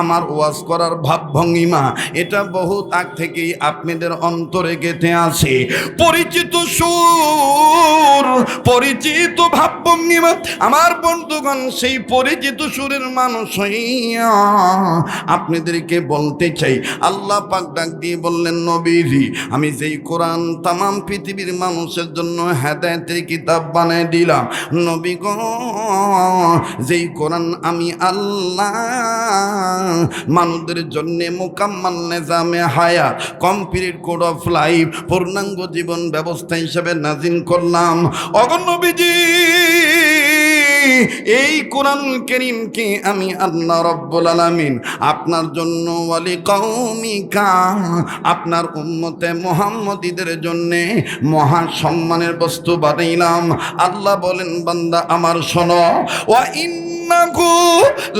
আমার ওয়াজ করার ভাবভঙ্গিমা, এটা বহুত আগ থেকেই আপনাদের অন্তরে গেঁথে আছে। পরিচিত সুর, পরিচিত ভাবভঙ্গিমা, আমার বন্ধুগণ, সেই পরিচিত সুরের মানুষ হইয়া আপনাদেরকে বলতে চাই, আল্লাহ পাক ডাক দিয়ে বললেন, নবীজি, আমি যেই কোরআন তামাম পৃথিবীর মানুষের জন্য হেদায়েতের কিতাব বানায় দিলাম, নবী গো, যেই কোরআন আমি আল্লাহ মানুষদের জন্য মুকাম্মাল নিজামে হায়াত, কমপ্লিট কোড অফ লাইফ, পূর্ণাঙ্গ জীবন ব্যবস্থা হিসেবে নাজিল করলাম। ওগো নবীজি, এই কোরআন কারীমকে আমি আল্লাহ রাব্বুল আলামিন আপনার জন্য ওয়ালি কওমিকা, আপনার উম্মতে মুহাম্মদীদের জন্য মহা সম্মানের বস্তু বানাইলাম। আল্লাহ বলেন, বান্দা আমার শোনো, ওয়া ইন্নাহু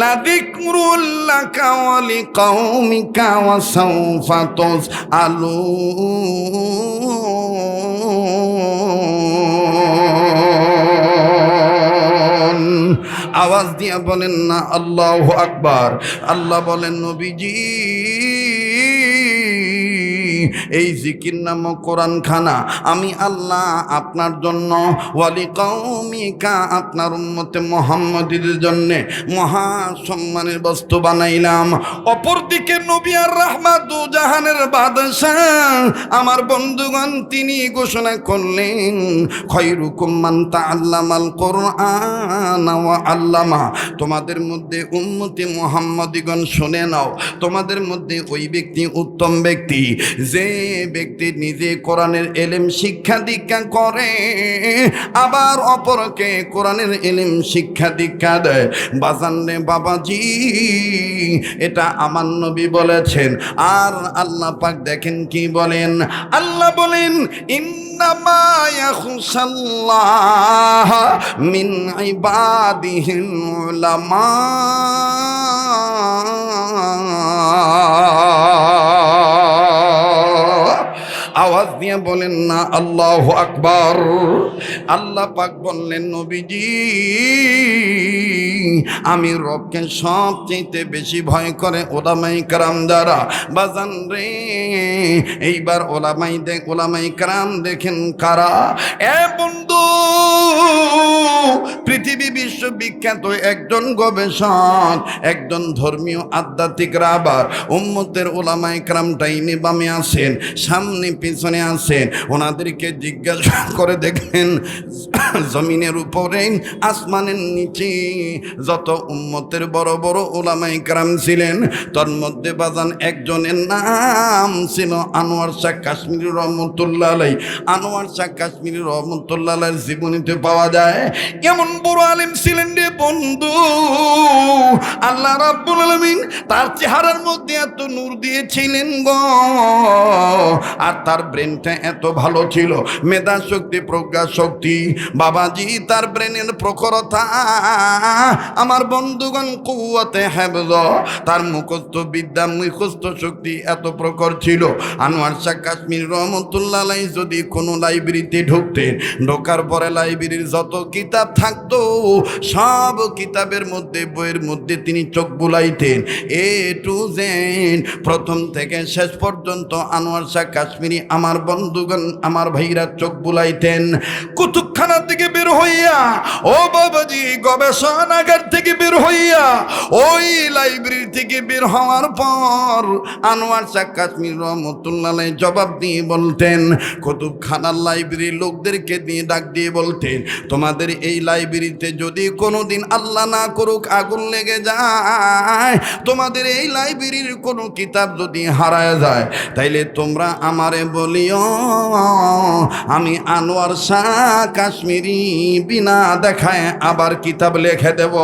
লাযিকরুল লাকা ওয়া লিকাওমিকা ওয়া সাওফা তুসআলুন। আওয়াজ দিয়া বলেন না আল্লাহু আকবার। আল্লাহ বলেন, নবীজি, এই জিকির নামক কোরআন খানা আমি আল্লাহ আপনার জন্য, ওয়ালি কওমিকা, আপনার উম্মতে মুহাম্মদীদের জন্য মহা সম্মানের বস্তু বানাইলাম। অপরদিকে নবী আর রাহমাতু জাহানের বাদশাহ, আমার বন্ধুগণ, তিনি ঘোষণা করলেন, খায়রুকুম মান তাআল্লামাল কুরআন ওয়া আল্লামা, তোমাদের মধ্যে উম্মতে মুহাম্মদীগণ শুনে নাও, তোমাদের মধ্যে ওই ব্যক্তি উত্তম ব্যক্তি যে ব্যক্তি নিজে কোরআনের ইলম শিক্ষা দীক্ষা করে, আবার অপরকে কোরআনের ইলম শিক্ষা দীক্ষা দেয়। বাজান রে বাবাজি, এটা আমার নবী বলেছেন। আর আল্লাহ পাক দেখেন কি বলেন, আল্লাহ বলেন, ইন্নামা ইয়াখশাল্লাহ মিন ইবাদিহিল উলামা। আওয়াজ দিয়ে বলেন না আল্লাহু আকবার। আল্লাহ পাক বললেন, নবীজি, আমি রবকে সবচেয়ে বেশি ভয় করে ওলামায়ে কেরাম যারা। বাজান রে, এইবার ওলামায়ে কেরাম দেখেন কারা? এ বন্ধু, পৃথিবী বিশ্ববিখ্যাত একজন গবেষক, একজন ধর্মীয় আধ্যাত্মিক রাহবার, উম্মতের ওলামায়ে কেরাম ডাইনে বামে আছেন, সামনে পিছনে পিছনে আছেন ওনাদেরকে জিজ্ঞাসা করে দেখেন জমিনের উপরে আসমানের নিচে যত উম্মতের বড় বড় উলামায়ে কেরাম ছিলেন তার মধ্যে বাজান একজনের নাম ছিল আনোয়ার শাহ কাশ্মীরি রহমতুল্লাহ আলাইহি। আনোয়ার শাহ কাশ্মীরি রহমতুল্লাহ আলাইহির জীবনীতে পাওয়া যায় এমন বড় আলেম ছিলেন রে বন্ধু, আল্লাহ রাব্বুল আলামিন তার চেহারার মধ্যে এত নূর দিয়েছিলেন গো, আর তার ব্রেনটা এত ভালো ছিল, মেধা শক্তি প্রজ্ঞা শক্তি বাবাজি তার ব্রেনের প্রখরতা আমার বন্ধুগণ কুওয়াতে হেফজ তার মুখস্থ বিদ্যা মুখস্থ শক্তি এত প্রখর ছিল। আনোয়ার শাহ কাশ্মীর রহমতুল্লাহ আলাইহি যদি কোনো লাইব্রেরিতে ঢুকতেন, ঢোকার পরে লাইব্রেরির যত কিতাব থাকতো সব কিতাবের মধ্যে বইয়ের মধ্যে তিনি চোখ বুলাইতেন, এ টু জেড প্রথম থেকে শেষ পর্যন্ত আনোয়ার শাহ কাশ্মীরি আমার বন্ধুগণ আমার ভাইরা চোখ বুলাইতেন। কুতুবখানা থেকে বের হইয়া ও বাবাজি গবেষণাগার থেকে বের হইয়া ওই লাইব্রেরি থেকে বের হওয়ার পর আনোয়ার শাহ কাশ্মীর রহমতুল্লাহ আলাইহি জবাব দিয়ে বলতেন, কুতুবখানার লাইব্রেরির লোকদেরকে দিয়ে ডাক দিয়ে বলতেন, তোমাদের এই লাইব্রেরিতে যদি কোনোদিন আল্লাহ না করুক আগুন লেগে যায়, তোমাদের এই লাইব্রেরির কোনো কিতাব যদি হারায় যায়, তাইলে তোমরা আমারে বলিও আমি আনোয়ার শাহ কাশ্মীরি বিনা দেখায় আবার কিতাব লিখে দেব।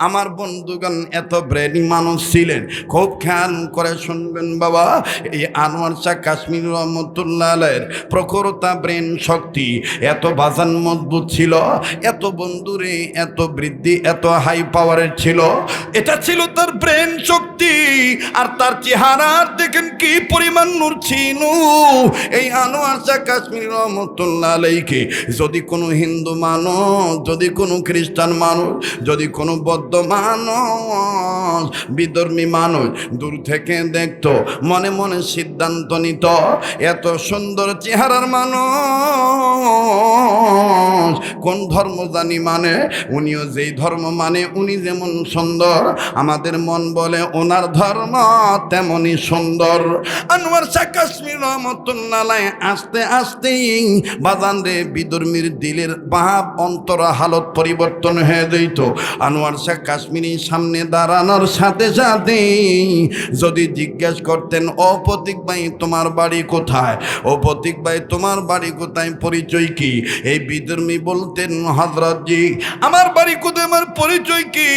আমার বন্ধুগণ এত ব্রেনি মানুষ ছিলেন, খুব খেয়াল করে শুনবেন বাবা, এই আনোয়ার শাহ কাশ্মীর রহমতুল্লাহ আলাইহির প্রখরতা ব্রেন শক্তি এত বাজান মজবুত ছিল, এত বন্ধুরে এত বৃদ্ধি এত হাই পাওয়ারের ছিল, এটা ছিল তার ব্রেন শক্তি। আর তার চেহারার দেখেন কি পরিমাণ নূর ছিল। এই আনোয়ার শাহ কাশ্মীর রহমতুল্লাহ আলাইহিকে যদি কোনো হিন্দু মানুষ, যদি কোনো খ্রিস্টান মানুষ, যদি কোনো বৌদ্ধ মানুষ, বিধর্মী মানুষ দূর থেকে দেখতো, মনে মনে সিদ্ধান্ত নিত এত সুন্দর চেহারার মানুষ কোন ধর্ম জানি মানে, উনিও যেই ধর্ম মানে, উনি যেমন সুন্দর আমাদের মন বলে ওনার ধর্ম তেমনই সুন্দর। আনোয়ার শাহ কাশ্মীর রহমতুল্লাহ আলাইহি আস্তে আস্তে বাজান রে বিধর্মীর দিলের ভাব অন্তর হালত পরিবর্তন হয়ে যেত। আনোয়ার শাহ কাশ্মীরি সামনে দাঁড়ানোর সাথে সাথে যদি জিজ্ঞেস করতেন, ও প্রতীক ভাই তোমার বাড়ি কোথায়, ও প্রতীক ভাই তোমার বাড়ি কোথায়, পরিচয় কি, এই বিধর্মী বলতেন হযরত জি আমার বাড়ি কোথায়, আমার পরিচয় কি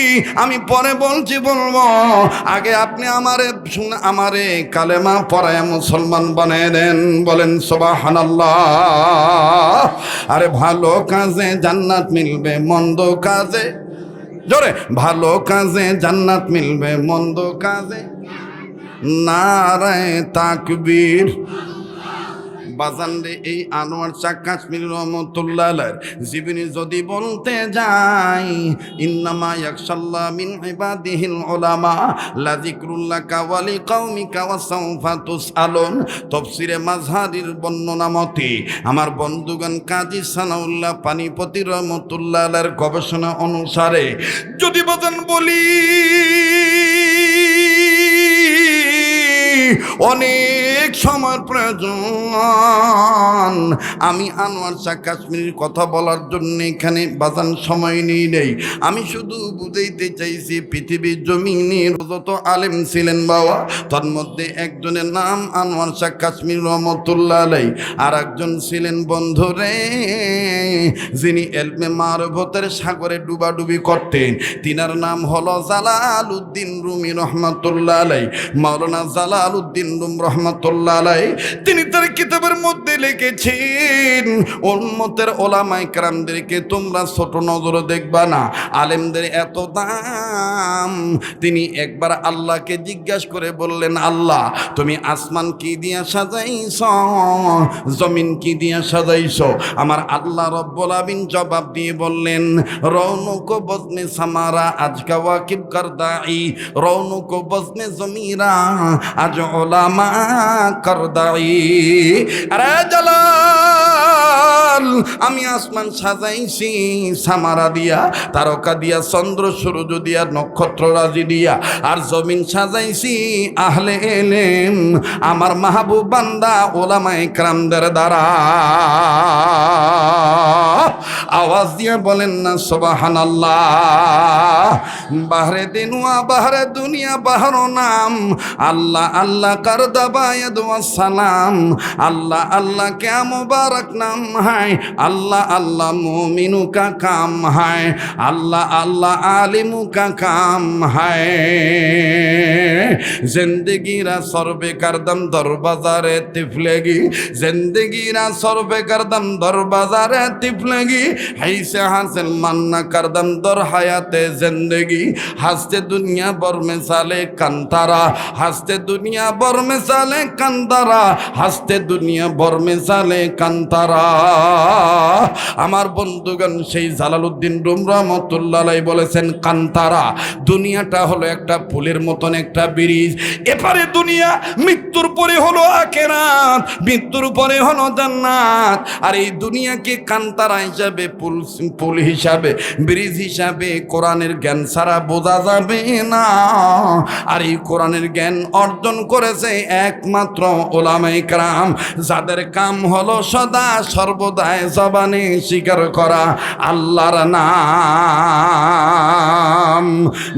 আমি পরে বলছি বলবো, আগে আপনি আমারে কালেমা পড়ায় মুসলমান বানিয়ে দেন। বলেন সুবহানাল্লাহ। আরে ভালো কাজে জান্নাত মিলবে, মন্দ কাজে জোরে, ভালো কাজে জান্নাত মিলবে, মন্দ কাজে নারায়ে তাকবীর। বাজান রে এই আনোয়ার শাহ কাশ্মীরি রহমতুল্লাহ আলাইহির জীবনী যদি বলতে যাই, ইন্নামা ইয়াখশাল্লাহ মিন ইবাদিহিল উলামা লা যিকরুল্লাকা ওয়া লিকাউমিকা ওয়া সাওফা তুসআলুন। তাফসীরে মাযহারির বর্ণনা মতে আমার বন্ধুগণ কাজী সানাউল্লাহ পানিপতি রহমতুল্লাহ আলাইহির গবেষণা অনুসারে যদি বাজান বলি অনেক সময় প্রয়োজন, আমি আনোয়ার শাহ কাশ্মীরির কথা বলার জন্য এখানে বাজান সময় নেই। আমি শুধু বুঝাইতে চাইছি পৃথিবীর জমিনের যত আলেম ছিলেন বাবা, তার মধ্যে একজনের নাম আনোয়ার শাহ কাশ্মীর রহমতুল্লাহ আলাইহি, আর একজন ছিলেন বন্ধুরে যিনি ইলমে মারফতের সাগরে ডুবাডুবি করতেন, তিনার নাম হলো জালালউদ্দিন রুমি রহমতুল্লাহ আলাইহি। মাওলানা জালালউদ্দিন রুমি রহমতুল্লাহ আলাইহি তিনি তার কিতাবের মধ্যে লিখেছেন, উম্মতের ওলামায়ে কেরামদেরকে তোমরা ছোট নজরে দেখবা না, আলেমদের এত দাম। তিনি একবার আল্লাহকে জিজ্ঞাসা করে বললেন, আল্লাহ তুমি আসমান কি দিয়া সাজাইছ, জমিন কি দিয়া সাজাইছ? আমার আল্লাহ রব্বুল আলামিন জবাব দিয়ে বললেন, রৌনক বজনে সামারা আজকা ওয়াকিব করদাই, রৌনক বজনে জমিরা আজ ওলামা করদাই। আরে জালাল গোপাল আমি আসমান সাজাইছি সামারা দিয়া, তারকা দিয়া, চন্দ্র সূর্য দিয়া, নক্ষত্র রাজি দিয়া, আর জমিন সাজাইছি আহলে এলেম আমার মাহবুব বান্দা ওলামায়ে কেরামদের দ্বারা। আওয়াজ দিয়ে বলেন না সুবহানাল্লাহ। বাহরে দিনুয়া বাহরে দুনিয়া বাহর নাম, আল্লাহ আল্লাহ কার দাবায়াত ওয়াস সালাম, আল্লাহ আল্লাহ क्या मुबारक नाम है, अल्लाह अल्लाह मोमिनू का काम है, अल्लाह अल्लाह आलिमू का काम है। जिंदगी रा सरबे करदम दर बाजारे तिफलेगी, जिंदगी रा सरबे करदम दर बाजारे तिफलेगी, ऐसे हासिल मन्ना करदम दर हयाते जिंदगी, हंसते दुनिया बर मिसाले कंतारा, हंसते दुनिया बर मिसाले कंतारा, हंसते दुनिया बर মিসালে কান্তারা। আমার বন্ধুগণ সেই জালালউদ্দিন রুম রহমাতুল্লাহ আলাইহি বলেছেন কান্তারা দুনিয়াটা হলো একটা পুলের মতন একটা ব্রিজ। এপারে দুনিয়া, মৃত্যুর পরে হলো আখিরাত, মৃত্যুর পরে হলো জান্নাত। আর এই দুনিয়াকে কান্তারা হিসাবে, পুল হিসাবে, ব্রিজ হিসাবে কোরআনের জ্ঞান ছাড়া বোঝা যাবে না। আর এই কোরআনের জ্ঞান অর্জন করেছে একমাত্র উলামায়ে কেরাম, যাদের কাম হলো সদা সর্বদাই জবানে স্বীকার করা আল্লাহর নাম।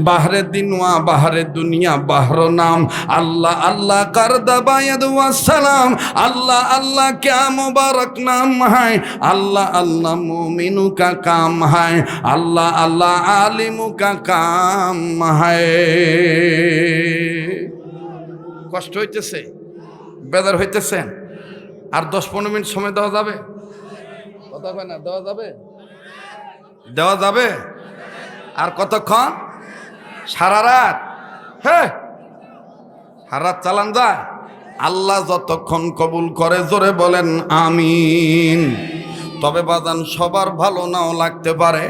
বাহরে দিনওয়া বাহরে দুনিয়া বাহর নাম, আল্লাহ আল্লাহ কার দাবায়াত ওয়াস সালাম, আল্লাহ আল্লাহ क्या मुबारक नाम है, अल्लाह अल्लाह मोमिनू का काम है, अल्लाह अल्लाह आलिमू का काम है। কষ্ট হইতেছে, বেজার হইতেছেন? আর 10-15 মিনিট সময় দেওয়া যাবে? কথা কয় না, দেওয়া যাবে? দেওয়া যাবে? আর কতক্ষণ? সারা রাত? হ্যাঁ, সারা রাত চালান যায়? আল্লাহ যতক্ষণ কবুল করে জোরে বলেন আমিন। তবে বাজান সবার ভালো নাও লাগতে পারে,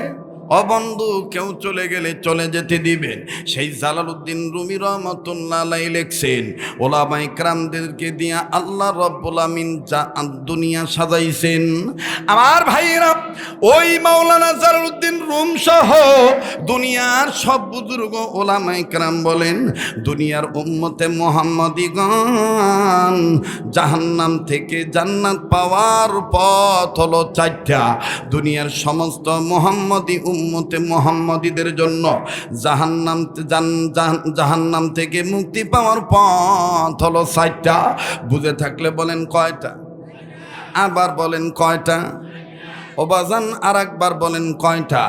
অবন্ধু কেউ চলে গেলে চলে যেতে দিবেন। সেই জালালউদ্দিন রুমি রহমাতুল্লাহ আলাইহি লিখছেন ওলামায়ে কেরামদেরকে দিয়া আল্লাহ রাব্বুল আমিন যা দুনিয়া সাজাইছেন। আমার ভাইয়েরা, ওই মাওলানা জালালউদ্দিন রুম সহ দুনিয়ার সব বুজুর্গ ওলামায়ে কেরাম বলেন দুনিয়ার উম্মতে মুহাম্মাদিগণ জাহান্নাম থেকে জান্নাত পাওয়ার পথ হলো 4টা। দুনিয়ার সমস্ত মুহাম্মাদি উম্মতে মুহাম্মাদীদের জন্য জাহান্নাম থেকে মুক্তি পাওয়ার পথ হলো 4টা। বুঝে থাকলে বলেন কয়টা? আবার বলেন কয়টা? ও বাজান আর একবার বলেন কয়টা?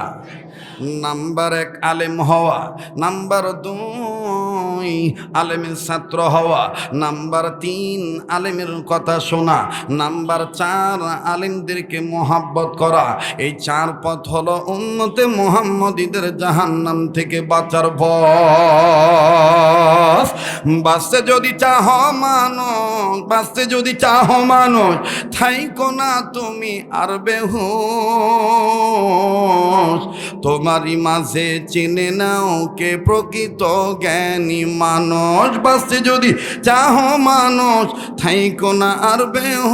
নাম্বার 1 আলেম হওয়া, নাম্বার 2 আলেমের ছাত্র হওয়া, নাম্বার 3 আলেমের কথা শোনা, নাম্বার 4 আলেমদেরকে মোহাব্বত করা। এই 4 পথ হলো উম্মতে মুহাম্মাদীদের জাহান্নাম থেকে বাঁচার পথ। বাঁচতে যদি চাহো মানুষ, বাঁচতে যদি চাহো মানুষ, থাইকো না তুমি আর বেহুশ। তোমারই মাঝে চিনে নাও কে প্রকৃত জ্ঞানী মানুষ। বাঁচতে যদি চাহো মানুষ, থাইকো না আর বেহুশ।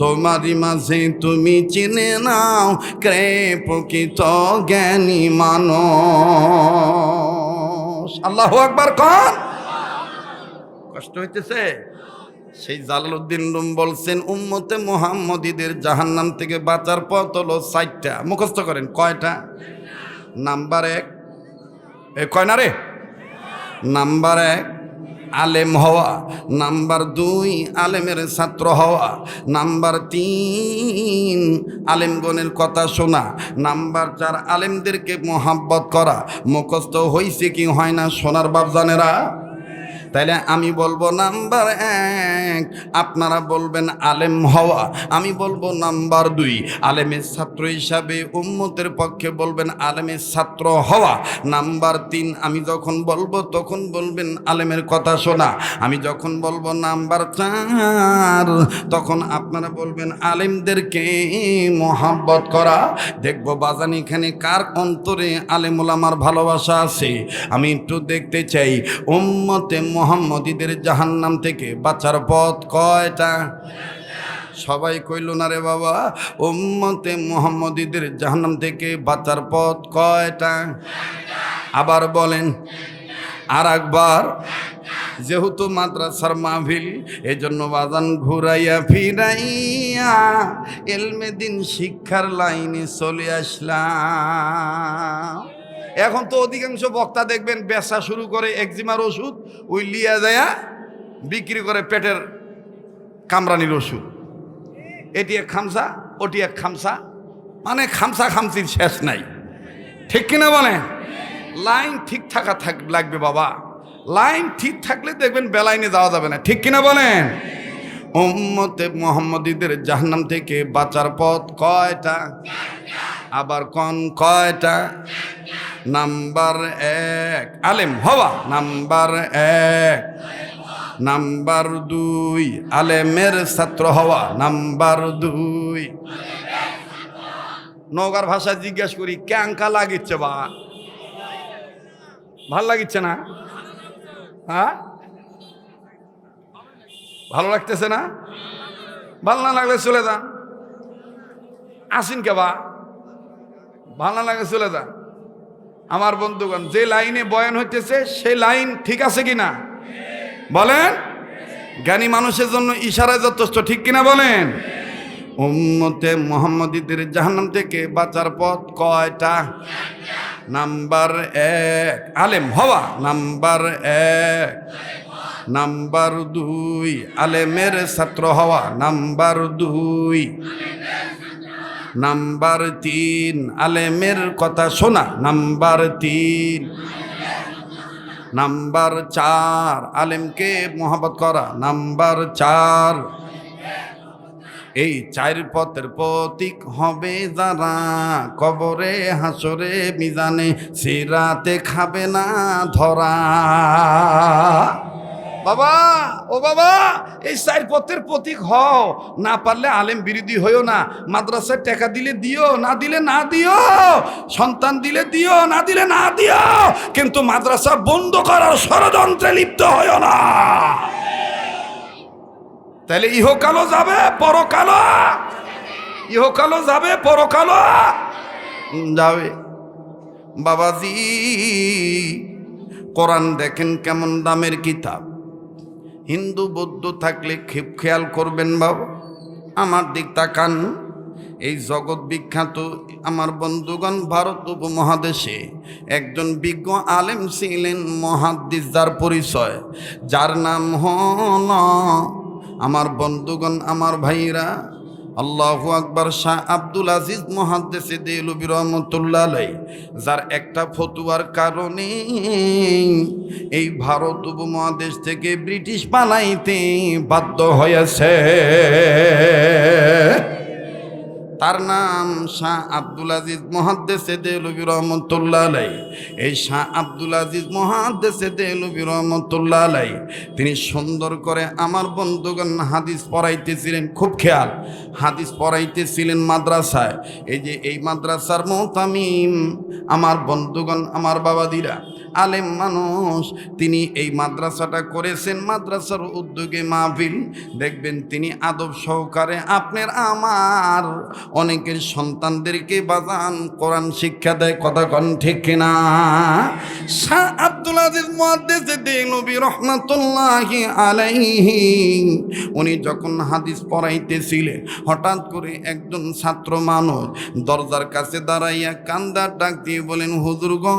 তোমারই মাঝে তুমি চিনে নাও কে প্রকৃত জ্ঞানী মানুষ। আল্লাহু আকবার কোন? কষ্ট হইতেছে? সেই জালালউদ্দিন রুম বলছেন উম্মতে মুহাম্মাদীদের জাহান্নাম থেকে বাঁচার পথ হলো 4টা। মুখস্থ করেন কয়টা? নাম্বার 1 কয় না রে? নাম্বার 1 আলেম হওয়া, নাম্বার 2 আলেমের ছাত্র হওয়া, নাম্বার 3 আলেমগণের কথা শোনা, নাম্বার 4 আলেমদেরকে মোহাব্বত করা। মুখস্থ হইছে কি হয় না সোনার বাপজানেরা? তাইলে আমি বলবো নাম্বার 1, আপনারা বলবেন আলেম হওয়া, আমি বলবো নাম্বার 2 আলেমের ছাত্র হিসাবে উম্মতের পক্ষে বলবেন আলেমের ছাত্র হওয়া। নাম্বার 3 আমি যখন বলবো তখন বলবেন আলেমের কথা শোনা। আমি যখন বলবো নাম্বার 4 তখন আপনারা বলবেন আলেমদেরকে মোহাব্বত করা। দেখবো বাজান এখানে কার অন্তরে আলেম ওলামার ভালোবাসা আছে। আমি একটু দেখতে চাই উম্মতে মুহাম্মাদীদের জাহান্নাম থেকে বাঁচার পথ কয়টা? সবাই কইল না রে বাবা, উম্মতে মুহাম্মদীদের জাহান্নাম থেকে বাঁচার পথ কয়টা? আবার বলেন আর একবার। যেহেতু মাদ্রাসার মাহফিল, এজন্য বাজান ঘুরাইয়া ফিরাইয়া এলমে দিন শিক্ষার লাইনে চলে আসলাম। এখন তো অধিকাংশ বক্তা দেখবেন ব্যবসা শুরু করে একজিমার ওষুধ ওই লিয়া যায়া বিক্রি করে পেটের কামরানির ওষুধ। এটি এক খামসা, ওটি এক খামসা, মানে খামসা খামসির শেষ নাই। ঠিক কিনা বলেন? লাইন ঠিক থাকা লাগবে বাবা। লাইন ঠিক থাকলে দেখবেন বেলাইনে যাওয়া যাবে না। ঠিক কিনা বলেন? উম্মতে মুহাম্মদীদের জাহান্নাম থেকে বাঁচার পথ কয়টা? আবার কোন কয়টা? নাম্বার 1 আলেম হওয়া, নাম্বার 1। নাম্বার 2 আলেমের ছাত্র হওয়া, নাম্বার 2। নগর ভাষায় জিজ্ঞেস করি, ক্যাঙ্কা লাগিচ্ছে বা? ভাল লাগিচ্ছে না? হ্যাঁ, ভালো লাগতেছে না? ভাল না লাগলে চলে যান। আসিন কে বা? ভাল না লাগলে চলে যান। আমার বন্ধুগণ, যে লাইনে বয়ান হইতেছে সেই লাইন ঠিক আছে কিনা বলেন? জ্ঞানী মানুষের জন্য ইশারায় যথেষ্ট। ঠিক কিনা বলেন? উম্মতে মুহাম্মদীদের জাহান্নাম থেকে বাঁচার পথ কয়টা? নাম্বার 1 আলেম হওয়া, নাম্বার 1। নাম্বার 2 আলেমের ছাত্র হওয়া, নাম্বার 2। নাম্বার 3 আলেমের কথা শোনা, নাম্বার 3। নাম্বার 4 আলেমকে মোহাব্বত করা, নাম্বার 4। এই 4 পথের প্রতীক হবে যারা, কবরে হাসরে মিজানে সিরাতে খাবে না ধরা। বাবা, ও বাবা, এই 4 পথের প্রতীক হও। না পারলে আলেম বিরোধী হইও না। মাদ্রাসায় টাকা দিলে দিও, না দিলে না দিও। সন্তান দিলে দিও, না দিলে না দিও। কিন্তু মাদ্রাসা বন্ধ করার ষড়যন্ত্রে লিপ্ত হইও না। তাহলে ইহকালও যাবে, পরকালও। ইহকালও যাবে, পরকালও যাবে। বাবাজি, কোরআন দেখেন কেমন দামের কিতাব। হিন্দু বৌদ্ধ থাকলে খেয়াল করবেন বাবা, আমার দিক তাকান। এই জগৎ বিখ্যাত আমার বন্ধুগণ, ভারত উপমহাদেশে একজন বিজ্ঞ আলেম ছিলেন, মুহাদ্দিস, যার পরিচয়, যার নাম হল আমার বন্ধুগণ, আমার ভাইরা, আল্লাহু আকবার, শাহ আব্দুল আজিজ মুহাদ্দিস দেহলভী রহমাতুল্লাহ আলাইহি, যার একটা ফতুয়ার কারণে এই ভারত উপমহাদেশ থেকে ব্রিটিশ পালাইতে বাধ্য হয়েছে। তার নাম শাহ আব্দুল আজিজ মুহাদ্দিস দেহলভী রহমাতুল্লাহ আলাইহি। এই শাহ আব্দুল আজিজ মুহাদ্দিস দেহলভী রহমাতুল্লাহ আলাইহি তিনি সুন্দর করে আমার বন্ধুগণ হাদিস পড়াইতেছিলেন। খুব খেয়াল, হাদিস পড়াইতেছিলেন মাদ্রাসায়। এই যে এই মাদ্রাসার মুতামিম আমার বন্ধুগণ, আমার বাবাদিরা, আলেম মানুষ, তিনি এই মাদ্রাসাটা করেছেন। মাদ্রাসার উদ্যোগে মাহফিল দেখবেন তিনি আদব সহকারে আপনার আমার অনেকের সন্তানদেরকে বাজান কোরআন শিক্ষা দেয়। কথা কন ঠিক কিনা? শাহ আব্দুল আজিজ মুহাদ্দিস দেহলভী রাহমাতুল্লাহি আলাইহি উনি যখন হাদিস পড়াইতেছিলেন, হঠাৎ করে একজন ছাত্র মানুষ দরজার কাছে দাঁড়াইয়া কান্দা ডাক দিয়ে বলেন, হুজুর গো,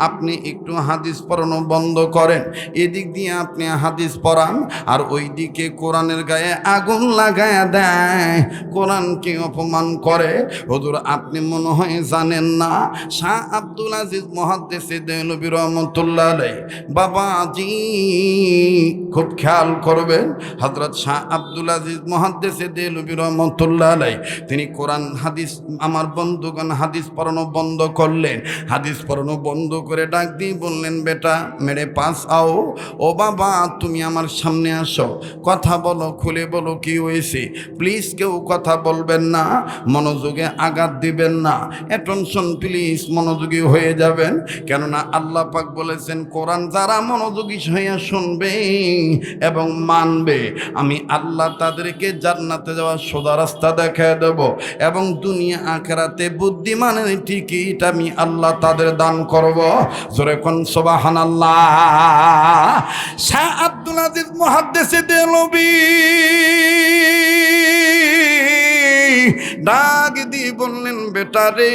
আপনি একটু হাদিস পড়ানো বন্ধ করেন। এদিক দিয়ে আপনি হাদিস পড়ান আর ওই দিকে কোরআনের গায়ে আগুন লাগায়া দেয়, কোরআনকে অপমান করে। হুজুর, আপনি মনে হয় জানেন না, শাহ আব্দুল আজিজ মুহাদ্দিস দেহলভী রাহমাতুল্লাহ আলাইহি, বাবাজি খুব খেয়াল করবেন, হযরত শাহ আব্দুল আজিজ মুহাদ্দিস দেহলভী রাহমাতুল্লাহ আলাইহি তিনি কোরআন হাদিস, আমার বন্ধুগণ, হাদিস পড়ানো বন্ধ করলেন। হাদিস পড়ানো পড়ানো বন্ধ করে ডাক দিয়ে বললেন, বেটা মেরে পাস আও। ও বাবা তুমি আমার সামনে আসো, কথা বলো, খুলে বলো কি হয়েছে। প্লিজ কেউ কথা বলবেন না, মনোযোগে আঘাত দিবেন না, অ্যাটেনশন প্লিজ, মনোযোগী হয়ে যাবেন। কেননা আল্লাহ পাক বলেছেন, কোরআন যারা মনোযোগী হয়ে শুনবে এবং মানবে, আমি আল্লাহ তাদেরকে জান্নাতে যাওয়ার সোজা রাস্তা দেখায় দেব, এবং দুনিয়া আখিরাতে বুদ্ধিমানের টিকিট আমি আল্লাহ তাদের দান করব। জোরে কোন সুবহানাল্লাহ। শাহ আব্দুল আজিজ মুহাদ্দিসে দেলবি ডাক দিয়ে বললেন, বেটা রে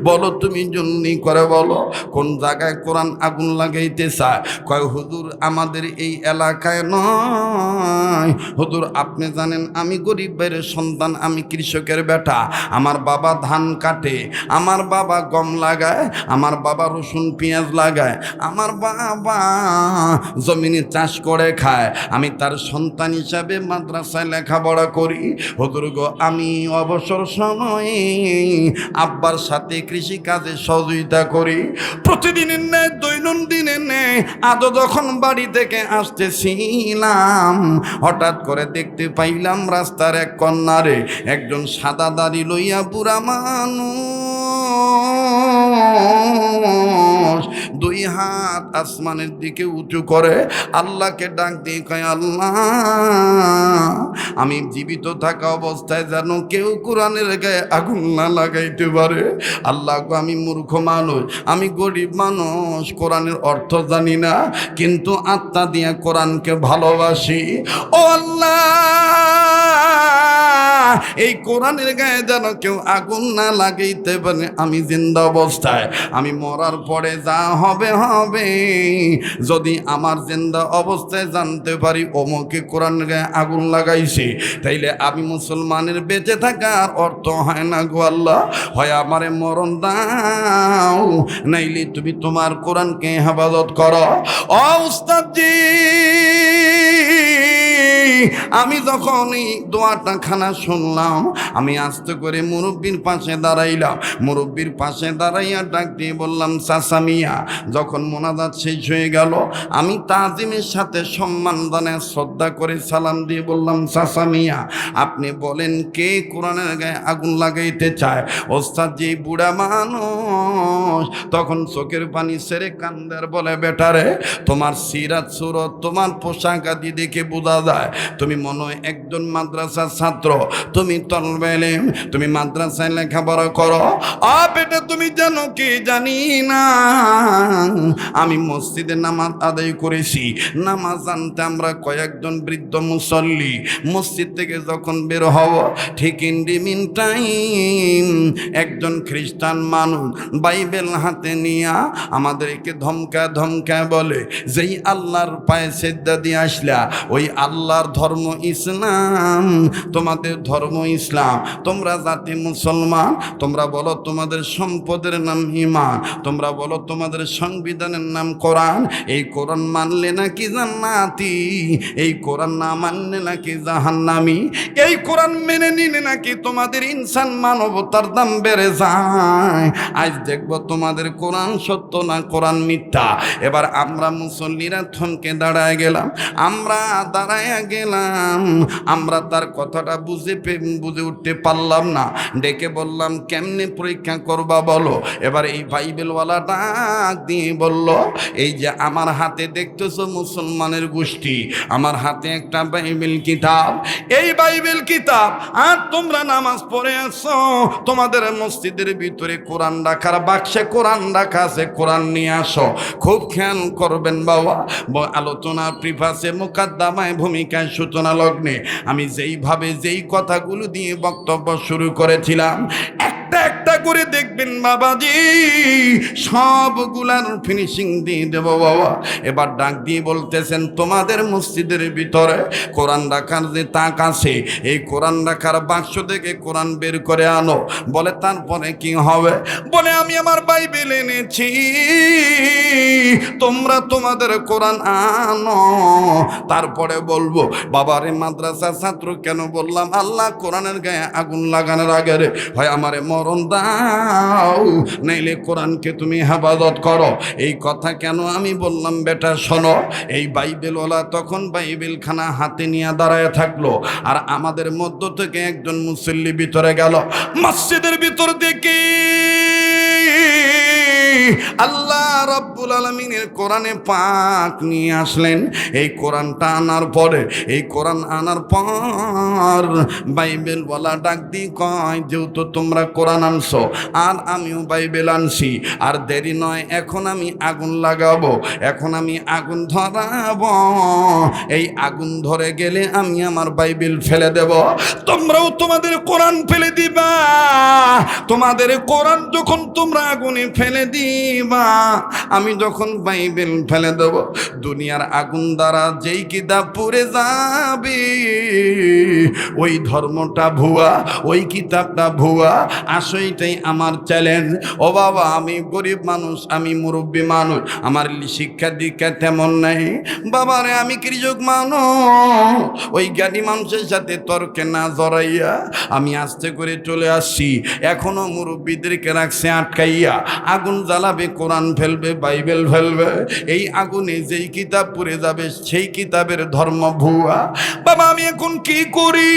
বলো তুমি জন্যই করে বলো, কোন জায়গায় কোরআন আগুন লাগাইতে চায়? কয় হুজুর আমাদের এই এলাকায় নয় হুজুর, আপনি জানেন আমি গরিব বাইরের সন্তান, আমি কৃষকের বেটা, আমার বাবা ধান কাটে, আমার বাবা গম লাগায়, আমার বাবা রসুন পেঁয়াজ লাগায়, আমার বাবা জমিনে চাষ করে খায়, আমি তার সন্তান হিসাবে মাদ্রাসায় লেখাপড়া করি। হুজুর গো আমি অবসর সময়ে আব্বার সাথে কৃষি কাজে সহযোগিতা করি, প্রতিদিনের ন্যায় দৈনন্দিনের ন্যায়। আজও যখন বাড়ি থেকে আসতেছিলাম, হঠাৎ করে দেখতে পাইলাম রাস্তার এক কর্নারে একজন সাদা দাড়ি লইয়া বুড়া মানুষ দুই হাত আসমানের দিকে উঁচু করে আল্লাহকে ডাক দিয়ে কয়, আল্লাহ আমি জীবিত থাকা অবস্থায় যেন কেউ কোরআনের গায়ে আগুন না লাগাইতে পারে। আল্লাহ গো আমি মূর্খ মানুষ, আমি গরিব মানুষ, কোরআনের অর্থ জানি না, কিন্তু আত্মা দিয়া কোরআনকে ভালোবাসি। ও আল্লাহ এই কোরআনের গায়ে যেন কেউ আগুন না লাগাইতে পারে। আমি জিন্দা অবস্থায়, আমি মরার পরে যা হবে হবে, যদি আমার জিন্দা অবস্থায় জানতে পারি অমুকে কোরআনের গায়ে আগুন লাগাইছে, তাইলে আমি মুসলমানের বেঁচে থাকার অর্থ হয় না গো আল্লাহ। হয় আমারে মরণ দাও, নাইলে তুমি তোমার কোরআনকে হেফাজত করো। ও উস্তাদজি আমি যখন এই দোয়াটা খানা শুনলাম, আমি আস্তে করে মুরব্বির পাশে দাঁড়াইলাম। মুরব্বির পাশে দাঁড়াইয়া ডাক দিয়ে বললাম, চাচা মিয়া। যখন মোনাজাত শেষ হয়ে গেল, আমি তাজিমের সাথে সম্মান জানায় শ্রদ্ধা করে সালাম দিয়ে বললাম, চাচা মিয়া আপনি বলেন কে কোরআনের গায়ে আগুন লাগাইতে চায়? ওস্তাদ যে বুড়া মানুষ তখন চোখের পানি ছেড়ে কান্দার বলে, বেটারে তোমার সিরাত সুরত, তোমার পোশাক আদি দেখে বোঝা যায় তুমি মনে হয় একজন মাদ্রাসার ছাত্র, তুমি তলবে ইলম, তুমি মাদ্রাসায় লেখাপড়া করো। বেটা তুমি জানো কি জানি না, আমি মসজিদে নামাজ আদায় করেছি। নামাজ জানতে আমরা কয়েকজন বৃদ্ধ মুসল্লি মসজিদ থেকে যখন বের হব, ঠিক ইন দি মিন টাইম একজন খ্রিস্টান মানুষ বাইবেল হাতে নিয়া আমাদেরকে ধমকা ধমকা বলে, যেই আল্লাহর পায়ে সেজদা দিয়ে আসলা ওই আল্লাহর ধর্ম ইসলাম, তোমাদের ধর্ম ইসলাম, তোমরা জাতি মুসলমান, তোমরা বলো তোমাদের সম্পদের নাম ঈমান, তোমরা বলো তোমাদের সংবিধানের নাম কোরআন, এই কোরআন মানলে নাকি জান্নাতি, এই কোরআন না মানলে নাকি জাহান্নামী, এই কোরআন মেনে নিলে নাকি তোমাদের ইনসান মানবতার দাম বেড়ে যায়। আজ দেখবো তোমাদের কোরআন সত্য না কোরআন মিথ্যা। এবার আমরা মুসল্লিরা থমকে দাঁড়ায় গেলাম, আমরা দাঁড়ায় গেলাম, আমরা তার কথাটা বুঝে উঠতে পারলাম না। ডেকে বললাম, কেমনে পরীক্ষা করবা বলো? এবার এই বাইবেলওয়ালা ডাক দিয়ে বলল, এই যে আমার হাতে দেখতেছো মুসলমানের গোষ্ঠী, আমার হাতে একটা বাইবেল কিতাব, এই বাইবেল কিতাব আর তোমরা নামাজ পড়ে আসো, তোমাদের মসজিদের ভিতরে কোরআন রাখার বাক্সে কোরআন রাখা আছে, কোরআন নিয়ে আসো। খুব খেয়াল করবেন বাবা, আলোচনা প্রিফাসে মুকাদ্দামায় ভূমিকায় সূচনা লগ্নে আমি যেইভাবে যেই কথাগুলো দিয়ে বক্তব্য শুরু করেছিলাম, একটা একটা করে দেখবেন বাবাজি সবগুলার ফিনিশিং দিয়ে দেব বাবা। এবার ডাক দিয়ে বলতেছেন, তোমাদের মসজিদের ভিতরে কোরআন রাখার যে তাক আছে, এই কোরআন রাখার বাক্স থেকে কোরআন বের করে আনো। বলে তারপরে কি হবে? বলে আমি আমার বাইবেল এনেছি, তোমরা তোমাদের কোরআন আনো। তারপরে বলবো, বাবারে মাদ্রাসা ছাত্র কেন বললাম? আল্লাহ কোরআনের গায়ে আগুন লাগানোর আগে হয় আমারে মরণ দাও, নাইলে কোরআনকে তুমি হেফাজত করো। এই কথা কেন আমি বললাম বেটা শোনো, এই বাইবেলওয়ালা তখন বাইবেল খানা হাতে নিয়ে দাঁড়ায় থাকলো, আর আমাদের মধ্য থেকে একজন মুসল্লি ভিতরে গেল, মসজিদের ভিতর দেখি আল্লাহ রাব্বুল আলামিনের কোরআনে পাক নিয়ে আসলেন। এই কোরআনটা আনার পরে, এই কোরআন আনার পর বাইবেলওয়ালা ডাক দিয়ে কয়, যেহেতু তোমরা কোরআন আনছো আর আমিও বাইবেল আনছি, আর দেরি নয়, এখন আমি আগুন লাগাবো, এখন আমি আগুন ধরাবো। এই আগুন ধরে গেলে আমি আমার বাইবেল ফেলে দেব, তোমরাও তোমাদের কোরআন ফেলে দিবা। তোমাদের কোরআন যখন তোমরা আগুনে ফেলে দিবা, আমি যখন বাইবেল ফেলে দেব, দুনিয়ার আগুন দ্বারা যেই কিতাব পুড়ে যাবে ওই ধর্মটা ভুয়া, ওই কিতাবটা ভুয়া। আসলেই আমার চ্যালেঞ্জ। ও বাবা, আমি গরিব মানুষ, আমি মুরব্বী মানুষ, আমার শিক্ষা দীক্ষা তেমন নাই বাবারে, আমি কৃষক মানুষ। ওই জ্ঞানী মানুষের সাথে তর্কে না জড়াইয়া আমি আস্তে করে চলে আসছি। এখনো মুরব্বীদেরকে রাখছে আটকাইয়া, আগুন জ্বালাবে, কোরআন ফেলবে, বাইবেল ফেলবে। এই আগুনে যেই কিতাব পুড়ে যাবে সেই কিতাবের ধর্ম ভুয়া। বাবা আমি এখন কি করি?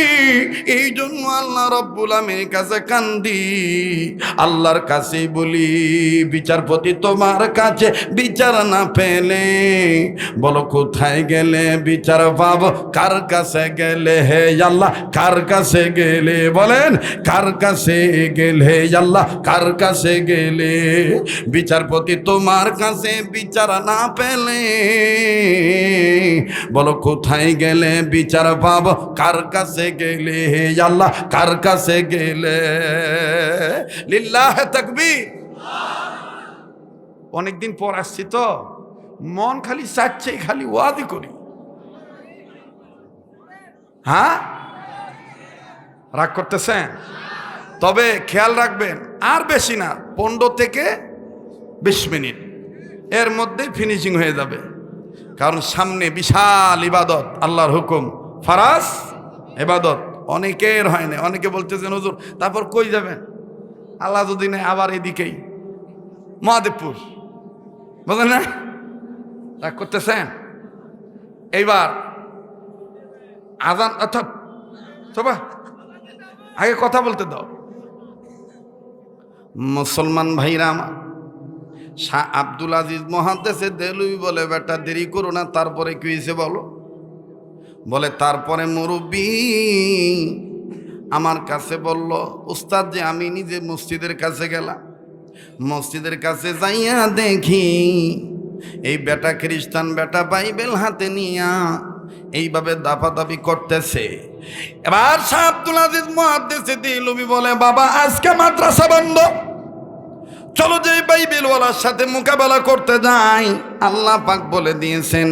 এই জন্য আল্লাহ রাব্বুল আলামিনের কাছে কান্দি, আল্লাহর কাছে বলি, বিচারপতি তোমার কাছে বিচার না পেলে বলো কোথায় গেলে বিচার পাবো? কার কাছে গেলে হে আল্লাহ, কার কাছে গেলে? বলেন কার কাছে গেলে আল্লাহ, কার কাছে গেলে? বিচারপতি তোমার কাছে বিচার না পেলে বলো কোথায় গেলে বিচার পাবো? কার কাছে গেলে হে আল্লাহ, কার কাছে গেলে? লিল্লাহ তাকবীর। অনেকদিন পর আসছি তো, মন খালি চাচ্ছে খালি ওয়াজি করি। হ্যাঁ, রাগ করতেছেন? তবে খেয়াল রাখবেন, আর বেশি না, 15 থেকে 20 মিনিট এর মধ্যে ফিনিশিং হয়ে যাবে। কারণ সামনে বিশাল ইবাদত, আল্লাহর হুকুম, ফারাজ ইবাদত অনেকের হয় না। অনেকে বলতেছেন হুজুর তারপর কই যাবেন? আল্লাহ যদি নেই আবার এদিকেই মহাদেবপুর, বুঝলেন না? রাগ করতেছেন? এইবার আজান, অর্থাৎ সবা আগে কথা বলতে দাও। মুসলমান ভাইরা আমার, শাহ আব্দুল আজিজ মুহাদ্দিসে দেহলভী বলে, বেটা দেরি করো না। তারপরে কি হয়েছে বলো? বলে তারপরে মুরব্বী আমার কাছে বলল, উস্তাদ যে আমি নিজে মসজিদের কাছে গেলাম, মসজিদের কাছে যাইয়া দেখি এই বেটা খ্রিস্টান বেটা বাইবেল হাতে নিয়া এইভাবে দাপাদাপি করতেছে। এবার শাহ আব্দুল আজিজ মুহাদ্দিসে দেহলভী বলে, বাবা আজকে মাদ্রাসা বন্ধ, চলো যে বাইবেলওয়ালার সাথে মোকাবেলা করতে যাই। আল্লাহ পাক বলে দিয়েছেন,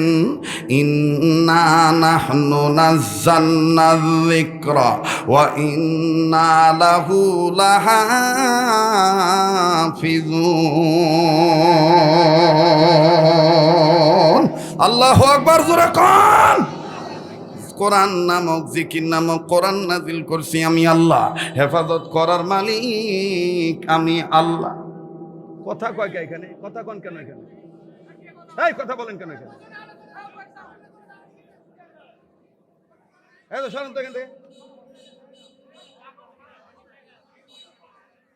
ইন্না নাহনু নাযালনা যিকরা ওয়া ইন্না লাহু লাহাফিজুন। আল্লাহু আকবার, জোরে কোন। কোরআন নামক জিকির নামক কোরআন নাজিল করছি আমি আল্লাহ, হেফাজত করার মালিক আমি আল্লাহ। কথা কয় কে এখানে? কথা কোন কেন এখানে? এই কথা বলেন কেন এখানে? এই তো শুনুন তো এখান থেকে।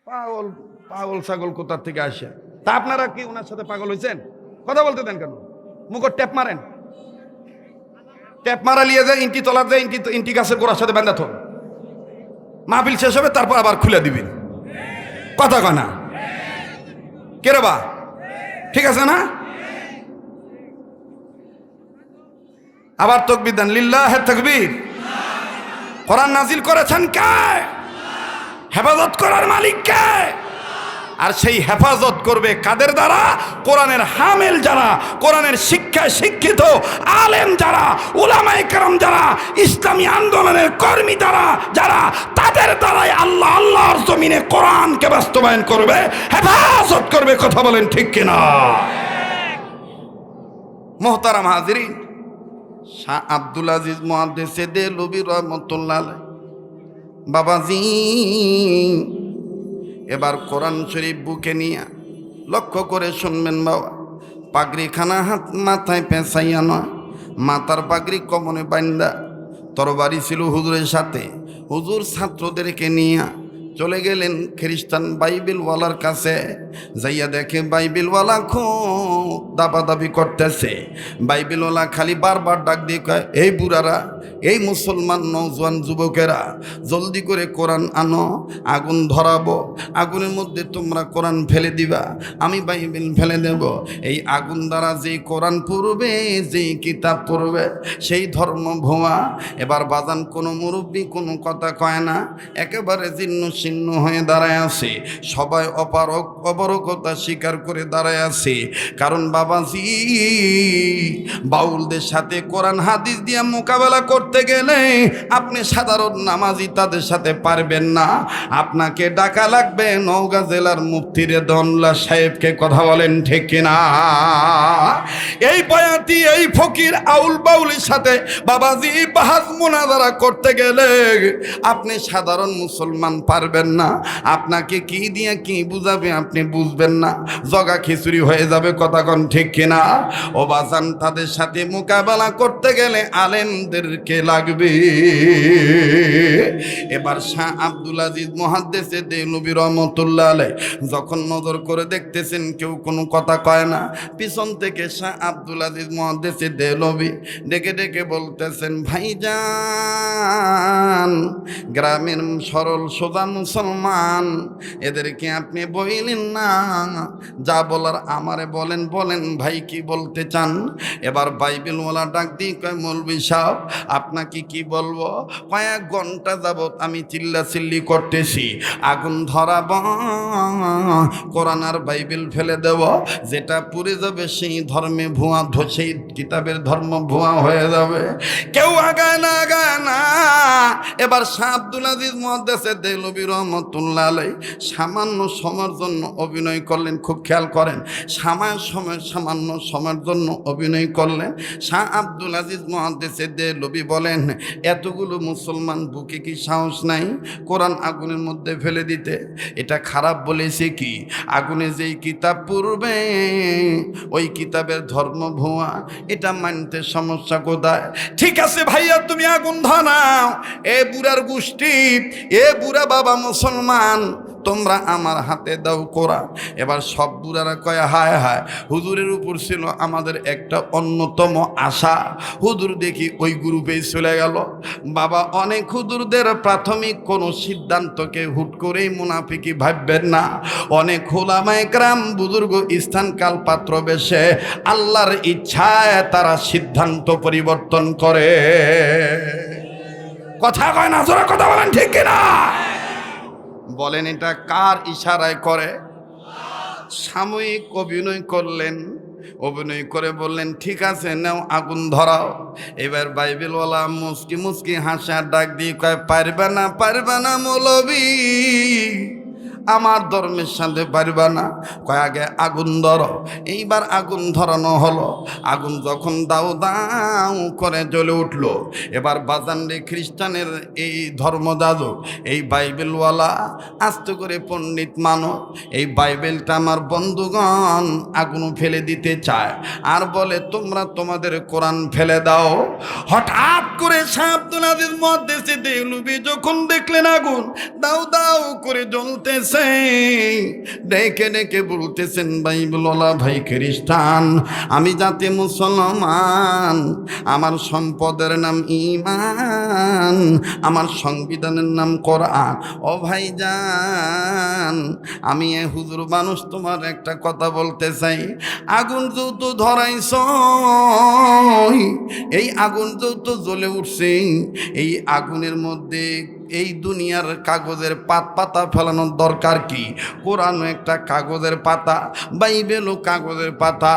পাগল পাগল ছাগল কোথার থেকে আসে? তা আপনারা কি ওনার সাথে পাগল হয়েছেন? কথা বলতে দেন কেন? মুখর ট্যাপ মারেন, ট্যাপ মারা লিয়ে যায় ইন্টি তলা যায়, ইন্টি গাছের গোড়ার সাথে বান্ধা থন। মাহফিল শেষ হবে তারপর আবার খুলে দিবেন। কথা কয় না কে রে বা? ঠিক আছে না? আবার তাকবীর দেন, লিল্লাহে তাকবীর। কোরআন নাজিল করেছেন কে? হেফাজত করার মালিক কে? আর সেই হেফাজত করবে কাদের দ্বারা? কোরআনের হামেল যারা, কোরআনের শিক্ষায় শিক্ষিত আলেম যারা, উলামায়ে কেরাম যারা, ইসলামী আন্দোলনের কর্মী যারা, তাদের দ্বারাই আল্লাহ আল্লাহর জমিনে কোরআনকে বাস্তবায়ন করবে, হেফাজত করবে। কথা বলেন ঠিক কিনা? মুহতারাম হাজিরিন, শাহ আব্দুল আজিজ মুহাদ্দিসে দেহলভী রাহমাতুল্লাহ আলাইহি, বাবাজি এবার কোরআন শরীফ বুকে নিয়ে লক্ষ্য করে শুনবেন বাবা, পাগড়িখানা হাত মাথায় পেঁচাইয়া নয়, মাথার পাগড়ি কমনে বান্দা তরবারি ছিল হুজুরের সাথে। হুজুর ছাত্রদেরকে নিয়ে চলে গেলেন খ্রিস্টান বাইবেলওয়ালার কাছে। যাইয়া দেখে বাইবেলওয়ালা খুব দাবাদাবি করতেছে। বাইবেলওয়ালা খালি বারবার ডাক দিয়ে কয়, এই বুড়ারা, এই মুসলমান নওজোয়ান যুবকেরা, জলদি করে কোরআন আনো, আগুন ধরাবো, আগুনের মধ্যে তোমরা কোরআন ফেলে দিবা, আমি বাইবেল ফেলে দেব। এই আগুন দ্বারা যেই কোরআন পড়বে, যেই কিতাব পড়বে, সেই ধর্ম ভুয়া। এবার বাজান কোনো মুরব্বী কোনো কথা কয় না, একেবারে জীর্ণ শীর্ণ হয়ে দাঁড়ায় আছে। সবাই অপারগতা স্বীকার করে দাঁড়ায় আছে। কারণ বাবাজি, বাউলদের সাথে কোরআন হাদিস দিয়ে মোকাবেলা করতে গেলে আপনি সাধারণ নামাজি তাদের সাথে পারবেন না। আপনাকে ডাকা লাগবে নওগাঁ জেলার মুফতি রেদওয়ানুল্লাহ সাহেবকে। কথা বলেন ঠিক কিনা? এই বয়াতি, এই ফকির আউল বাউলের সাথে বাবাজি বাহাজ মুনাজারা করতে গেলে আপনি সাধারণ মুসলমান পারবেন না। আপনাকে কি দিয়ে কি বুঝাবে আপনি বুঝবেন না, জগা খিচুড়ি হয়ে যাবে। কথা কোন ঠিক কিনা? ও বাজান, তাদের সাথে মোকাবেলা করতে গেলে আলেমদেরকে লাগবে। এবার শাহ আব্দুল আজিজ মুহাদ্দিসে দেওলভী রহমাতুল্লাহ আলাইহি যখন নজর করে দেখতেছেন কেউ কোনো কথা কয় না, পিছন থেকে শাহ আব্দুল আজিজ মুহাদ্দিসে দেওলভী ডেকে ডেকে বলতেছেন, ভাইজান, গ্রামের সরল সোজা মুসলমান, এদেরকে আপনি বইলেন না, যা বলার আমারে বলেন। বলেন ভাই, কি বলতে চান? এবার বাইবেলওয়ালা ডাক দিয়ে কয়, মৌলভী সাহেব, আপনাকে কি বলবো? কয়েক ঘন্টা যাবত আমি চিল্লাচিল্লি করতেছি, আগুন ধরাব, কোরআন আর বাইবেল ফেলে দেব, যেটা পুড়ে যাবে সেই ধর্মে ভুয়া, সেই কিতাবের ধর্ম ভুয়া হয়ে যাবে। কেউ আগায় না, আগায় না। এবার শাহ আব্দুল আজিজ মুহাদ্দিসে দেওলভী রহমাতুল্লাহ আলাইহি সামান্য সময়ের জন্য অভিনয় করলেন। খুব খেয়াল করেন, সামান্য সময়ের জন্য অভিনয় করলেন। শাহ আব্দুল আজিজ মুহাদ্দিসে দেওলভী বলেন, এতগুলো মুসলমান বুকে কি সাহস নাই কোরআন আগুনের মধ্যে ফেলে দিতে? এটা খারাপ বলেছে কি? আগুনে যেই কিতাব পড়বে ওই কিতাবের ধর্ম ভুয়া, এটা মানতে সমস্যা কোথায়? ঠিক আছে ভাইয়া, তুমি আগুন ধরাও। এ বুড়ার গোষ্ঠী, এ বুড়া বাবা মুসলমান, তোমরা আমার হাতে দাও কোরআন। এবার সব বুড়ারা কয়, হায় হায়, হুজুরের উপর ছিল আমাদের একটা অন্যতম আশা, হুজুর দেখি ওই গ্রুপেই চলে গেল। বাবা, অনেক হুজুরদের প্রাথমিক কোনো সিদ্ধান্তকে হুট করেই মুনাফিকি ভাববেন না। অনেক উলামায়ে কেরাম বুজুর্গ স্থান কাল পাত্র বেশে আল্লাহর ইচ্ছায় তারা সিদ্ধান্ত পরিবর্তন করে। কথা কয় না, জোরে কথা বলেন ঠিক কিনা? বলেন, এটা কার ইশারায় করে? সাময়িক অভিনয় করলেন, অভিনয় করে বললেন, ঠিক আছে নাও আগুন ধরাও। এবার বাইবেলওয়ালা মুস্কি মুস্কি হাসা ডাক দিয়ে কয়, পারবে না, পারবে না মৌলভী, আমার ধর্মের সাথে পারবা না। কয় আগে আগুন ধরো। এইবার আগুন ধরানো হলো। আগুন যখন দাও দাও করে জ্বলে উঠলো। এবার বাজানরে খ্রিস্টানের এই ধর্মযাজক, এই বাইবেলওয়ালা আস্তে করে পণ্ডিত মানো, এই বাইবেলটা আমার বন্ধুগণ আগুন ফেলে দিতে চায় আর বলে তোমরা তোমাদের কোরআন ফেলে দাও। হঠাৎ করে শাহ আব্দুল আজিজ মুহাদ্দিসে দেওলভী যখন দেখলেন আগুন দাও দাও করে জ্বলতেছে, ডেকে ডেকে বলতেছেন, বাইবেলওয়ালা ভাই খ্রিস্টান, আমি জাতি মুসলমান, আমার সম্পদের নাম ঈমান, আমার সংবিধানের নাম কোরআন। ও ভাইজান, আমি এ হুজুর মানুষ, তোমার একটা কথা বলতে চাই। আগুন যেহেতু ধরাইছ, এই আগুন যেহেতু জ্বলে উঠছে, এই আগুনের মধ্যে এই দুনিয়ার কাগজের পাতা ফেলানোর দরকার কি? কোরআনও একটা কাগজের পাতা, বাইবেলও কাগজের পাতা।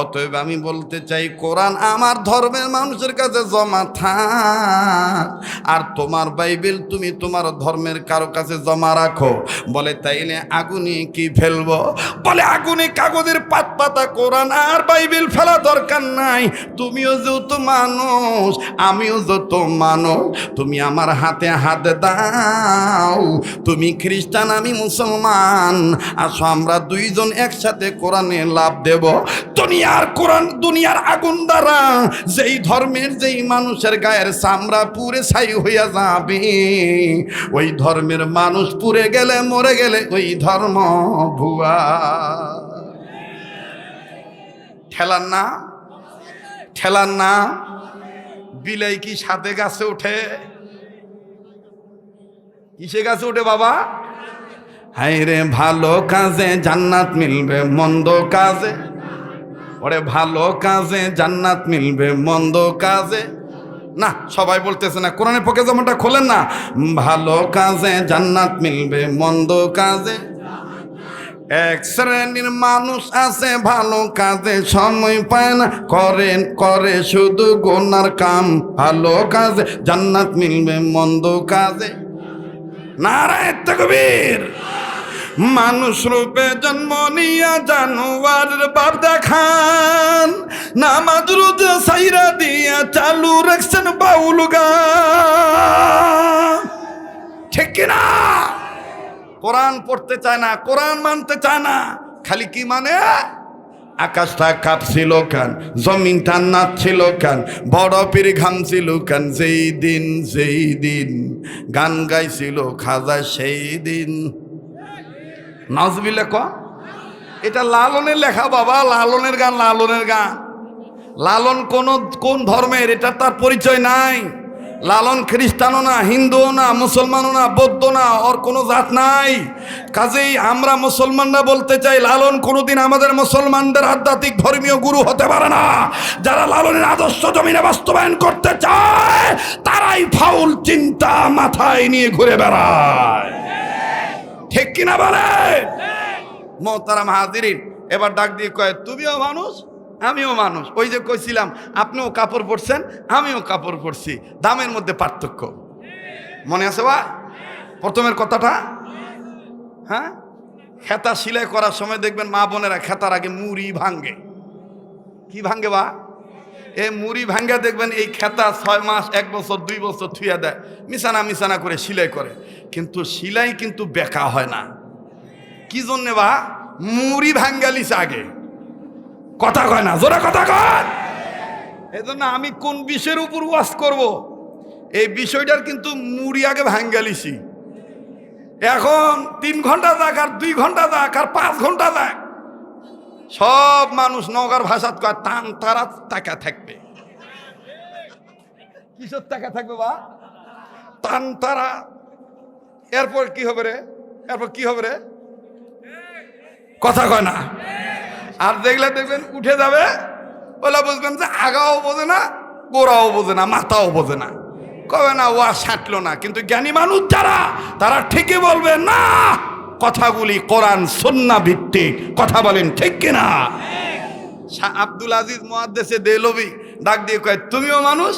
অতএব আমি বলতে চাই, কোরআন আমার ধর্মের মানুষের কাছে জমা থাক, আর তোমার বাইবেল তুমি তোমার ধর্মের কারো কাছে জমা রাখো। বলে তাইলে আগুনে কি ফেলবো? বলে আগুনে কাগজের পাতা, কোরআন আর বাইবেল ফেলা দরকার নাই। তুমিও যেহেতু মানুষ, আমিও যত মানুষ, তুমি আমার হাতে হাত যে দাও, তুমি খ্রিস্টান আমি মুসলমান, আসো আমরা দুইজন একসাথে কোরআনে লাভ দেব। দুনিয়ার কোরআন, দুনিয়ার আগুন দ্বারা যেই ধর্মের যেই মানুষের গায়ের চামড়া পুড়ে ছাই হইয়া যাবে, ওই ধর্মের মানুষ পুড়ে গেলে মরে গেলে ওই ধর্ম ভুয়া। ঠেলার না, ঠেলার না। বিলাই কি সাথে গাছে ওঠে? কিসে গাছে ওঠে বাবা? হায় রে ভালো কাজে জান্নাত মিলবে, মন্দ কাজে, ওরে ভালো কাজে জান্নাত মিলবে, মন্দ কাজে না। সবাই বলতেছে না, কোরআনের পক্ষে যেমনটা খোলেন না, ভালো কাজে জান্নাত মিলবে, মন্দ কাজে। এক শ্রেণীর মানুষ আছে ভালো কাজে সময় পায় না, করে শুধু গুনার কাম। ভালো কাজে জান্নাত মিলবে, মন্দ কাজে নারায়ে তাকবীর। মানুষ রূপে জন্ম নিয়া জানোয়ারের বাপ দেখান, নামাজ রোজা সাইরা দিয়া চালু রাখছেন বাউল গান। ঠিক কিনা? কোরআন পড়তে চায় না, কোরআন মানতে চায় না, খালি কি মানে? আকাশটা কাঁপছিল কেন, জমিনটা নাচছিল কেন, বরফের ঘামছিল কেন, যেই দিন গান গাইছিল খাজা সেই দিন। নাজবিল্লাহ ক, এটা লালনের লেখা বাবা, লালনের গান, লালনের গান। লালন কোন ধর্মের এটা তার পরিচয় নাই। লালন খ্রিস্টানও না, হিন্দুও না, মুসলমানও না, বৌদ্ধ না, ওর কোনো জাত নাই। কাজেই আমরা মুসলমানরা বলতে চাই, লালন কোনোদিন আমাদের মুসলমানদের আধ্যাত্মিক ধর্মীয় গুরু হতে পারে না। যারা লালনের আদর্শ জমিনে বাস্তবায়ন করতে চায় তারাই ফাউল চিন্তা মাথায় নিয়ে ঘুরে বেড়ায়। ঠিক কিনা বলে? মোহতারাম হাজিরিন, এবার ডাক দিয়ে কয়, তুমিও মানুষ আমিও মানুষ। ওই যে কইছিলাম আপনিও কাপড় পরছেন আমিও কাপড় পরছি, দামের মধ্যে পার্থক্য। মনে আছে বা প্রথমের কথাটা? হ্যাঁ, খেতা সেলাই করার সময় দেখবেন মা বোনেরা খেতার আগে মুড়ি ভাঙ্গে। কি ভাঙ্গে বা? এই মুড়ি ভাঙ্গে দেখবেন এই খেতা 6 মাস 1 বছর 2 বছর থুইয়া দেয়, মিশানা করে সেলাই করে। কিন্তু সেলাই কিন্তু বেকা হয় না। কি জন্যে বা? মুড়ি ভাঙ্গালিস আগে। কথা কয় না, জোরে কথা কয়। এই জন্য আমি কোন বিষয়ের উপর ওয়াজ করব, এই বিষয়টার কিন্তু মুড়ি আগে ভাঙ্গালিছি। এখন 3 ঘন্টা যাক আর 2 ঘন্টা যাক আর 5 ঘন্টা যাক, সব মানুষ নগর ভাষাত কয় টান তারা টাকা থাকবে। কিসের টাকা থাকবে বা? টান তারা। এরপর কি হবে রে? এরপর কি হবে রে? কথা কয় না। আর দেখবেন উঠে যাবে, ওলা বুঝবেন যে আগাও বোঝে না, গোড়াও বোঝে না, মাথাও বোঝে না। কবে না ওয়া সাঁটলো না। কিন্তু জ্ঞানী মানুষ যারা, তারা ঠিকই বলবে না, কথাগুলি কোরআন সুন্নাহ ভিত্তিক কথা। বলেন ঠিক কিনা? শাহ আব্দুল আজিজ মুহাদ্দিসে দেহলভী ডাক দিয়ে কয়, তুমিও মানুষ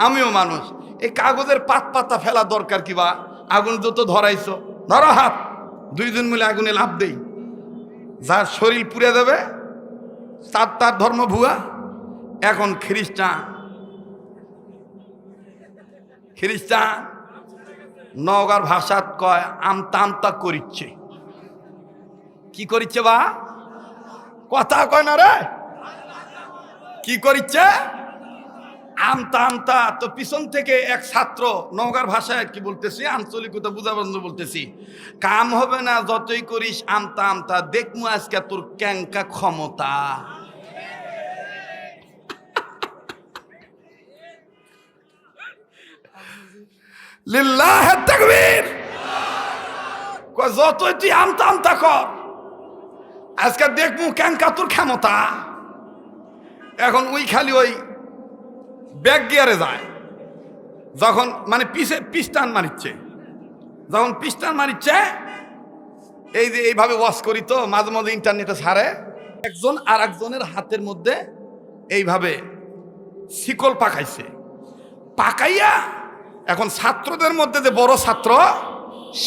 আমিও মানুষ। এই কাগজের পাতা ফেলা দরকার কি বা? আগুন যত ধরাইছো, ধরো হাত, 2 জন মিলে আগুনে লাফ দেই। যার শরীর পুড়ে যাবে তার ধর্ম ভুয়া। এখন খ্রিস্টান নগর ভাষাত কয় আমতা করিচ্ছে। কি করিচ্ছে বা? কথা কয় না রে, কি করিচ্ছে? আমতা। তো পিছন থেকে এক ছাত্র নওগাঁর ভাষায় কি বলতেছি, আঞ্চলিকতা বুঝাবার জন্য বলতেছি, কাম হবে না যতই করিস আমতা, দেখমু আজকে তোর ক্যাঙ্কা ক্ষমতা। লিল্লাহে তাকবীর। যতই তুই আমতা কর, আজকে দেখমু ক্যাঙ্কা তোর ক্ষমতা। এখন ওই খালি ওই ব্যাক গিয়ারে যায়, যখন মানে পিস্টান মারিচ্ছে, যখন পিস্টান মারিচ্ছে, এই যে এইভাবে ওয়াশ করি তো মাঝে মাঝে ইন্টারনেটে ছাড়ে, একজন আর একজনের হাতের মধ্যে এইভাবে শিকল পাকাইছে। পাকাইয়া এখন ছাত্রদের মধ্যে যে বড় ছাত্র,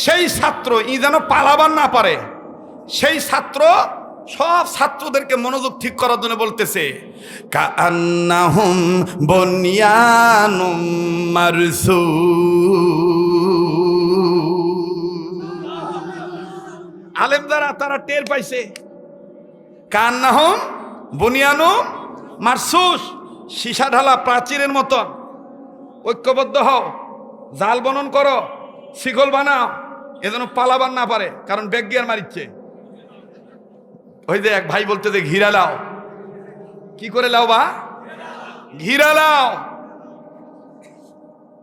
সেই ছাত্র ই যেন পালাবার না পারে, সেই ছাত্র সব ছাত্রদেরকে মনোযোগ ঠিক করার জন্য বলতেছে, কান্নাহুম বুনিয়ানুম মারসুস, আলেম যারা তারা টের পাইছে, কান্নাহুম বুনিয়ানুম মারসুস, সীসা ঢালা প্রাচীরের মতন। ঐক্যবদ্ধ হও, জাল বনন করো, শিকল বানাও, এজন্য পালাবার না পারে, কারণ বেগিয়ার মারিচ্ছে। ওই যে এক ভাই বলতে যে ঘিরা লাও, কি করে লাও বা? ঘিরা লাও।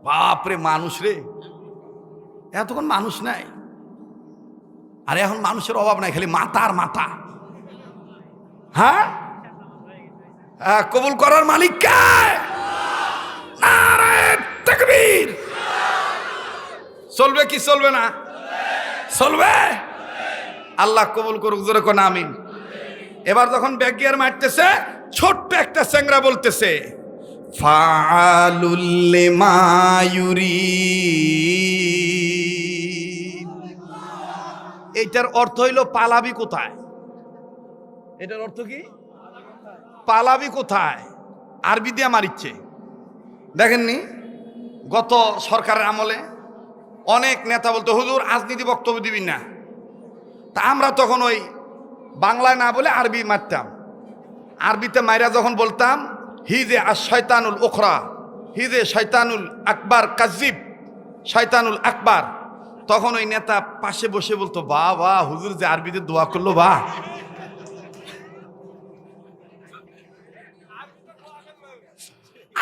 বাপরে মানুষ রে, এতক্ষণ মানুষ নাই। আর এখন মানুষের অভাব নাই, খালি মাথা আর মাথা। হ্যাঁ, কবুল করার মালিক কে? নারায়ে তাকবীর। চলবে কি চলবে না? চলবে। আল্লাহ কবুল করুক, জোরে কোন আমিন। এবার যখন ব্যাগিয়ার মারতেছে, ছোট্ট একটা চ্যাংড়া বলতেছে ফাআলুল লিমা ইউরিদ। এইটার অর্থ হইল পালাবি কোথায়? এটার অর্থ কি? পালাবি কোথায়? আরবি দিয়ে মারিচ্ছে। দেখেননি গত সরকারের আমলে অনেক নেতা বলতো হুজুর রাজনীতি বক্তব্য দিবি না, তা আমরা তখন ওই বাংলায় না বলে আরবি মারতাম। আরবিতে মাইরা যখন বলতাম হিজে আর শয়তানুল উখরা, হিজে শয়তানুল আকবার কাজিব, শয়তানুল আকবার, তখন ওই নেতা পাশে বসে বলতো বাহ বাহ হুজুর যে আরবিতে দোয়া করলো, বাহ।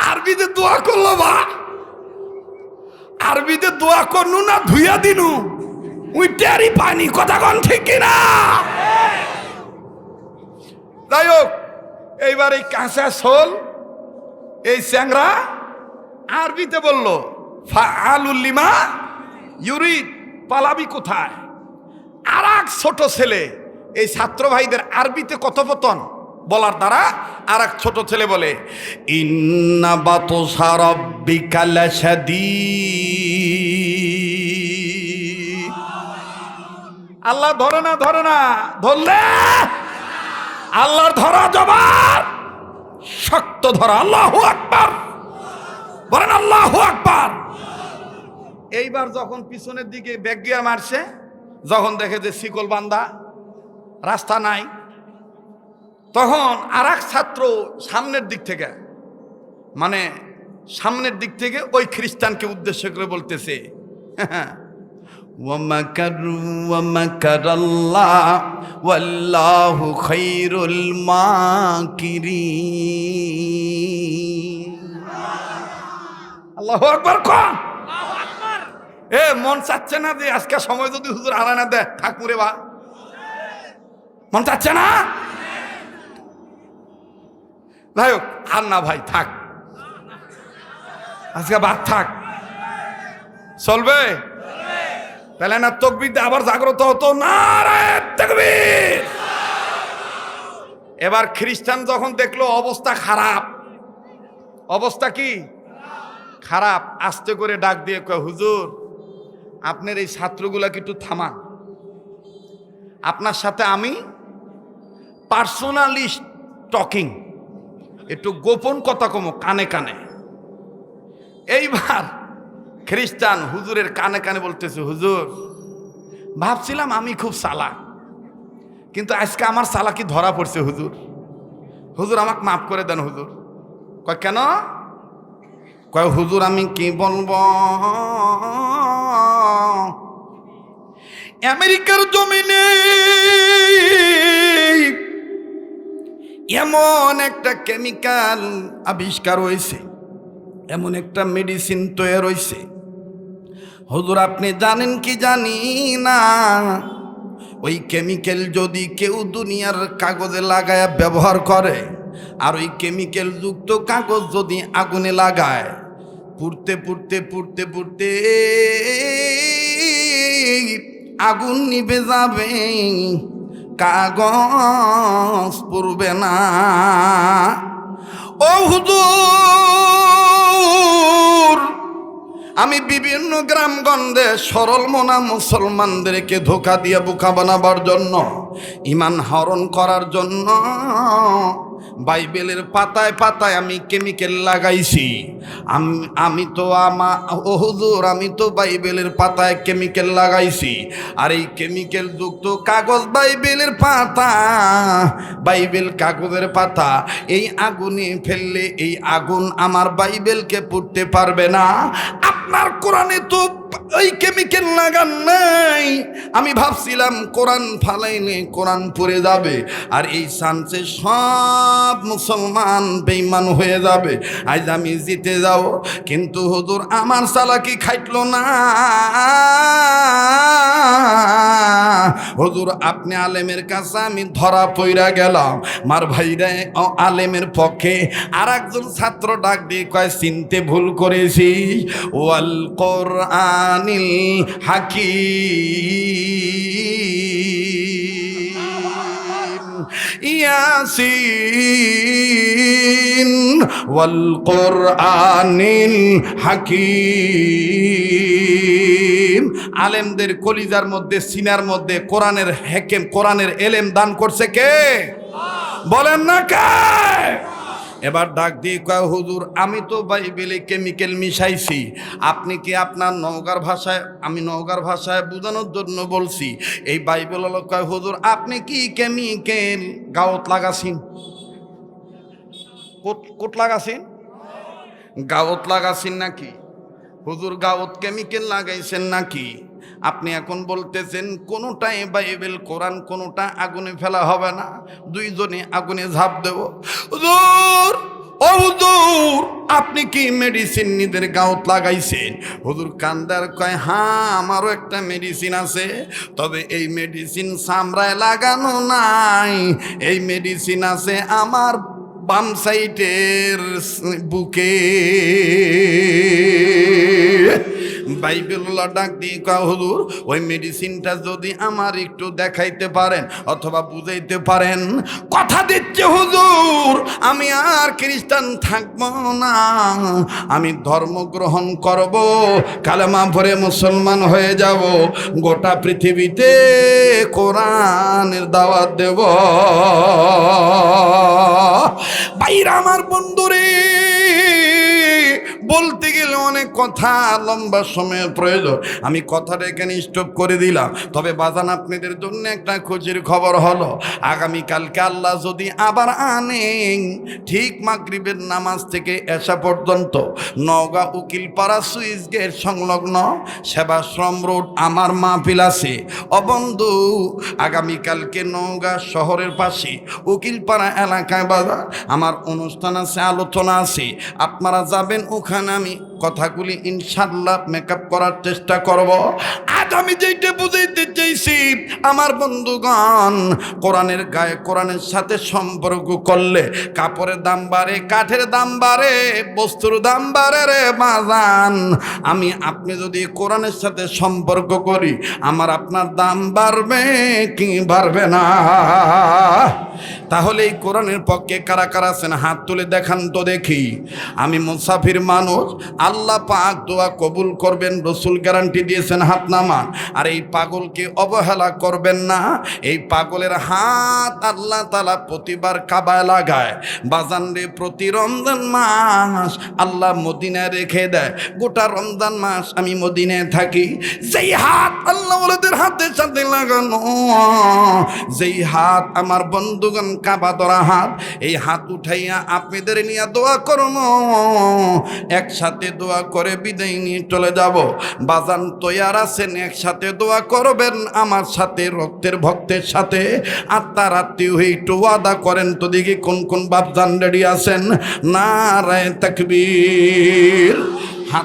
আরবিতে দোয়া করলো, বাহ। আরবিতে দোয়া করনু না ধুইয়া দিনু উইটারি পানি, কথা কন ঠিক কিনা? যাই হোক, এইবার এই কাঁচা সোল এই চ্যাংরা আরবিতে বলল ফাআলুল লিমা ইউরিদ, পালাবি কোথায়? আর এক ছোট ছেলে এই ছাত্র ভাইদের আরবিতে কথোপকথন বলার দ্বারা আর এক ছোট ছেলে বলে ইন্না বাতশা রাব্বিকা লাশাদীদ। আল্লাহ ধরে না, ধরে না, ধরলে আল্লাহর ধরা জবাব, শক্ত ধরা। আল্লাহু আকবার, বলেন আল্লাহু আকবার। এইবার যখন পিছনের দিকে ব্যাগ গিয়া মারছে, যখন দেখে যে শিকল বান্ধা, রাস্তা নাই, তখন আর এক ছাত্র সামনের দিক থেকে, মানে সামনের দিক থেকে ওই খ্রিস্টানকে উদ্দেশ্য করে বলতেছে ওয়ামাকারু ওয়ামাকারাল্লাহ ওয়াল্লাহু খায়রুল মাকিরিন। আল্লাহু আকবার কোন। এ মন চাচ্ছে না যে আজকে সময় যদি হুজুর হারায় না দেয় ঠাকুরে, বা মন চাচ্ছে না? যাই হোক, আর না ভাই থাক, আজকে বাদ থাক, চলবে তাহলে না তাকবীর দিয়ে আবার জাগ্রত হতো, নারায়ে তাকবীর। এবার খ্রিস্টান যখন দেখলো অবস্থা খারাপ, অবস্থা কি খারাপ, আস্তে করে ডাক দিয়ে কয় হুজুর আপনার এই ছাত্রগুলাকে একটু থামান, আপনার সাথে আমি পার্সোনালি টকিং, একটু গোপন কথা কমো কানে কানে। এইবার খ্রিস্টান হুজুরের কানে কানে বলতেছে হুজুর ভাবছিলাম আমি খুব চালাক, কিন্তু আজকে আমার চালাকি ধরা পড়ছে হুজুর, হুজুর আমাকে মাফ করে দেন হুজুর। কয় কেন? কয় হুজুর আমি কি বলবো, আমেরিকার জমিনে এমন একটা কেমিক্যাল আবিষ্কার হয়েছে, এমন একটা মেডিসিন তৈরি হয়েছে, হুজুর আপনি জানেন কি জানি না, ওই কেমিক্যাল যদি কেউ দুনিয়ার কাগজে লাগায় ব্যবহার করে, আর ওই কেমিক্যাল যুক্ত কাগজ যদি আগুনে লাগায়, পুড়তে পুড়তে পুড়তে পুড়তে আগুন নিভে যাবে, কাগজ পুড়বে না। ও হুজুর আমি বিভিন্ন গ্রামগঞ্জে সরল মনা মুসলমানদেরকে ধোঁকা দিয়ে বোকা বানাবার জন্য, ঈমান হরণ করার জন্য বাইবেলের পাতায় পাতায় আমি কেমিক্যাল লাগাইছি, আমি তো ও হুজুর, আমি তো বাইবেলের পাতায় কেমিক্যাল লাগাইছি, আর এই কেমিক্যাল যুক্ত কাগজ বাইবেলের পাতা, বাইবেল কাগজের পাতা, এই আগুনে ফেললে এই আগুন আমার বাইবেলকে পুড়তে পারবে না। আপনার কোরআনে তো ওই কেমিক্যাল লাগান নাই। আমি ভাবছিলাম কোরআন ফালাইলে কোরআন পড়ে যাবে, আর এই চান্সে সব মুসলমান বেঈমান হয়ে যাবে, আজ আমি জিতে যাব। কিন্তু হুজুর আমার চালাকি খাইটলো না। হুজুর আপনি আলেমের কাছে আমি ধরা পইরা গেলাম। মার ভাইরা আলেমের পক্ষে আর একজন ছাত্র ডাক দিয়ে কয়, চিনতে ভুল করেছি, ওয়াল কোরআনিল হাকীম ইয়াসিন ওয়াল কোরআনিল হাকীম। আলেমদের কলিজার মধ্যে, সিনার মধ্যে কোরআনের হেকেম, কোরআনের এলেম দান করছে কে? বলেন না কে? এবার ডাক দিয়ে কয়, হুজুর আমি তো বাইবেলে কেমিক্যাল মিশাইছি, আপনি কি আপনার নওগাঁর ভাষায়, আমি নওগাঁর ভাষায় বোঝানোর জন্য বলছি। এই বাইবেল হলো কয়, হুজুর আপনি কি কেমিক্যাল গাওত লাগাছেন? কোট লাগাছেন? গাওত লাগাছেন নাকি? হুজুর গাওত কেমিক্যাল লাগাইছেন নাকি? আপনি এখন বলতেছেন কোনোটাই বাইবেল কোরআন কোনোটা আগুনে ফেলা হবে না, দুইজনে আগুনে ঝাঁপ দেব। হুজুর ও হুজুর আপনি কি মেডিসিন নিজের গাঁত লাগাইছেন? হুজুর কান্দার কয়, হ্যাঁ আমারও একটা মেডিসিন আছে, তবে এই মেডিসিন চামড়ায় লাগানো নাই, এই মেডিসিন আছে আমার বাম সাইডের বুকে। বাইবেলুল্লাহ ডাক দিয়ে কয়, হুজুর ওই মেডিসিনটা যদি আমার একটু দেখাইতে পারেন অথবা বুঝাইতে পারেন, কথা দিচ্ছে হুজুর আমি আর খ্রিস্টান থাকবো না, আমি ধর্ম গ্রহণ করব, কালেমা পড়ে মুসলমান হয়ে যাব, গোটা পৃথিবীতে কোরআনের দাওয়াত দেব। বাইরা আমার বন্ধুরে, বলতে গেলে অনেক কথা, লম্বা সময়ের প্রয়োজন, আমি কথাটা এখানে স্টপ করে দিলাম। তবে বাজান আপনাদের জন্য একটা খুশির খবর হলো, আগামীকালকে আল্লাহ যদি আবার আনেন, ঠিক মাগরিবের নামাজ থেকে এশা পর্যন্ত নওগাঁ উকিলপাড়া সুইচ গেট সংলগ্ন সেবাশ্রম রোড আমার মাহফিল আছে। অবন্ধু আগামীকালকে নওগাঁ শহরের পাশে উকিলপাড়া এলাকায় বাজার আমার অনুষ্ঠান আছে, আলোচনা আছে, আপনারা যাবেন ওখানে। আমি কথাগুলি ইনশাআল্লাহ মেকআপ করার চেষ্টা করব। আজ আমি যেটা বুঝাইতে চাইছি আমার বন্ধুগণ, কোরআনের গায়ে কোরআনের সাথে সম্পর্ক করলে কাপড়ের দাম বাড়ে, কাঠের দাম বাড়ে, বস্তুর দাম বাড়ে রে বাজান। আমি আপনি যদি কোরআনের সাথে সম্পর্ক করি, আমার আপনার দাম বাড়বে কি বাড়বে না? তাহলে এই কোরআনের পক্ষে কারা কারা আছেন হাত তুলে দেখান তো দেখি। আমি মুসাফির মানুষ, আল্লাহ পাক দোয়া কবুল করবেন, রসুল গ্যারান্টি দিয়েছেন, হাত নামান। আর এই পাগলকে অবহেলা করবেন না। এই পাগলের হাত আল্লাহ তাআলা প্রতিবার কাবায় লাগায়। বাজান রে, প্রতি রমজান মাস আল্লাহ মদিনায় রেখে দেয়, গোটা রমজান মাস আমি মদিনায় থাকি। যেই হাত আল্লাহ ওদের হাতের সাথে লাগানো, যেই হাত আমার বন্ধুগণ কাবা ধরা হাত, এই হাত উঠাইয়া আপনাদের নিয়ে দোয়া করব, একসাথে দোয়া করে বিদায় নিয়ে চলে যাব। বাজান তৈয়ার আছেন একসাথে দোয়া করবেন আমার সাথে, রক্তের ভক্তের সাথে? আত্মার আত্মীয় হয়ে একটু ওয়াদা করেন তো দেখি কোন কোন বাপজান রেডি আছেন? নারায়ে তাকবীর।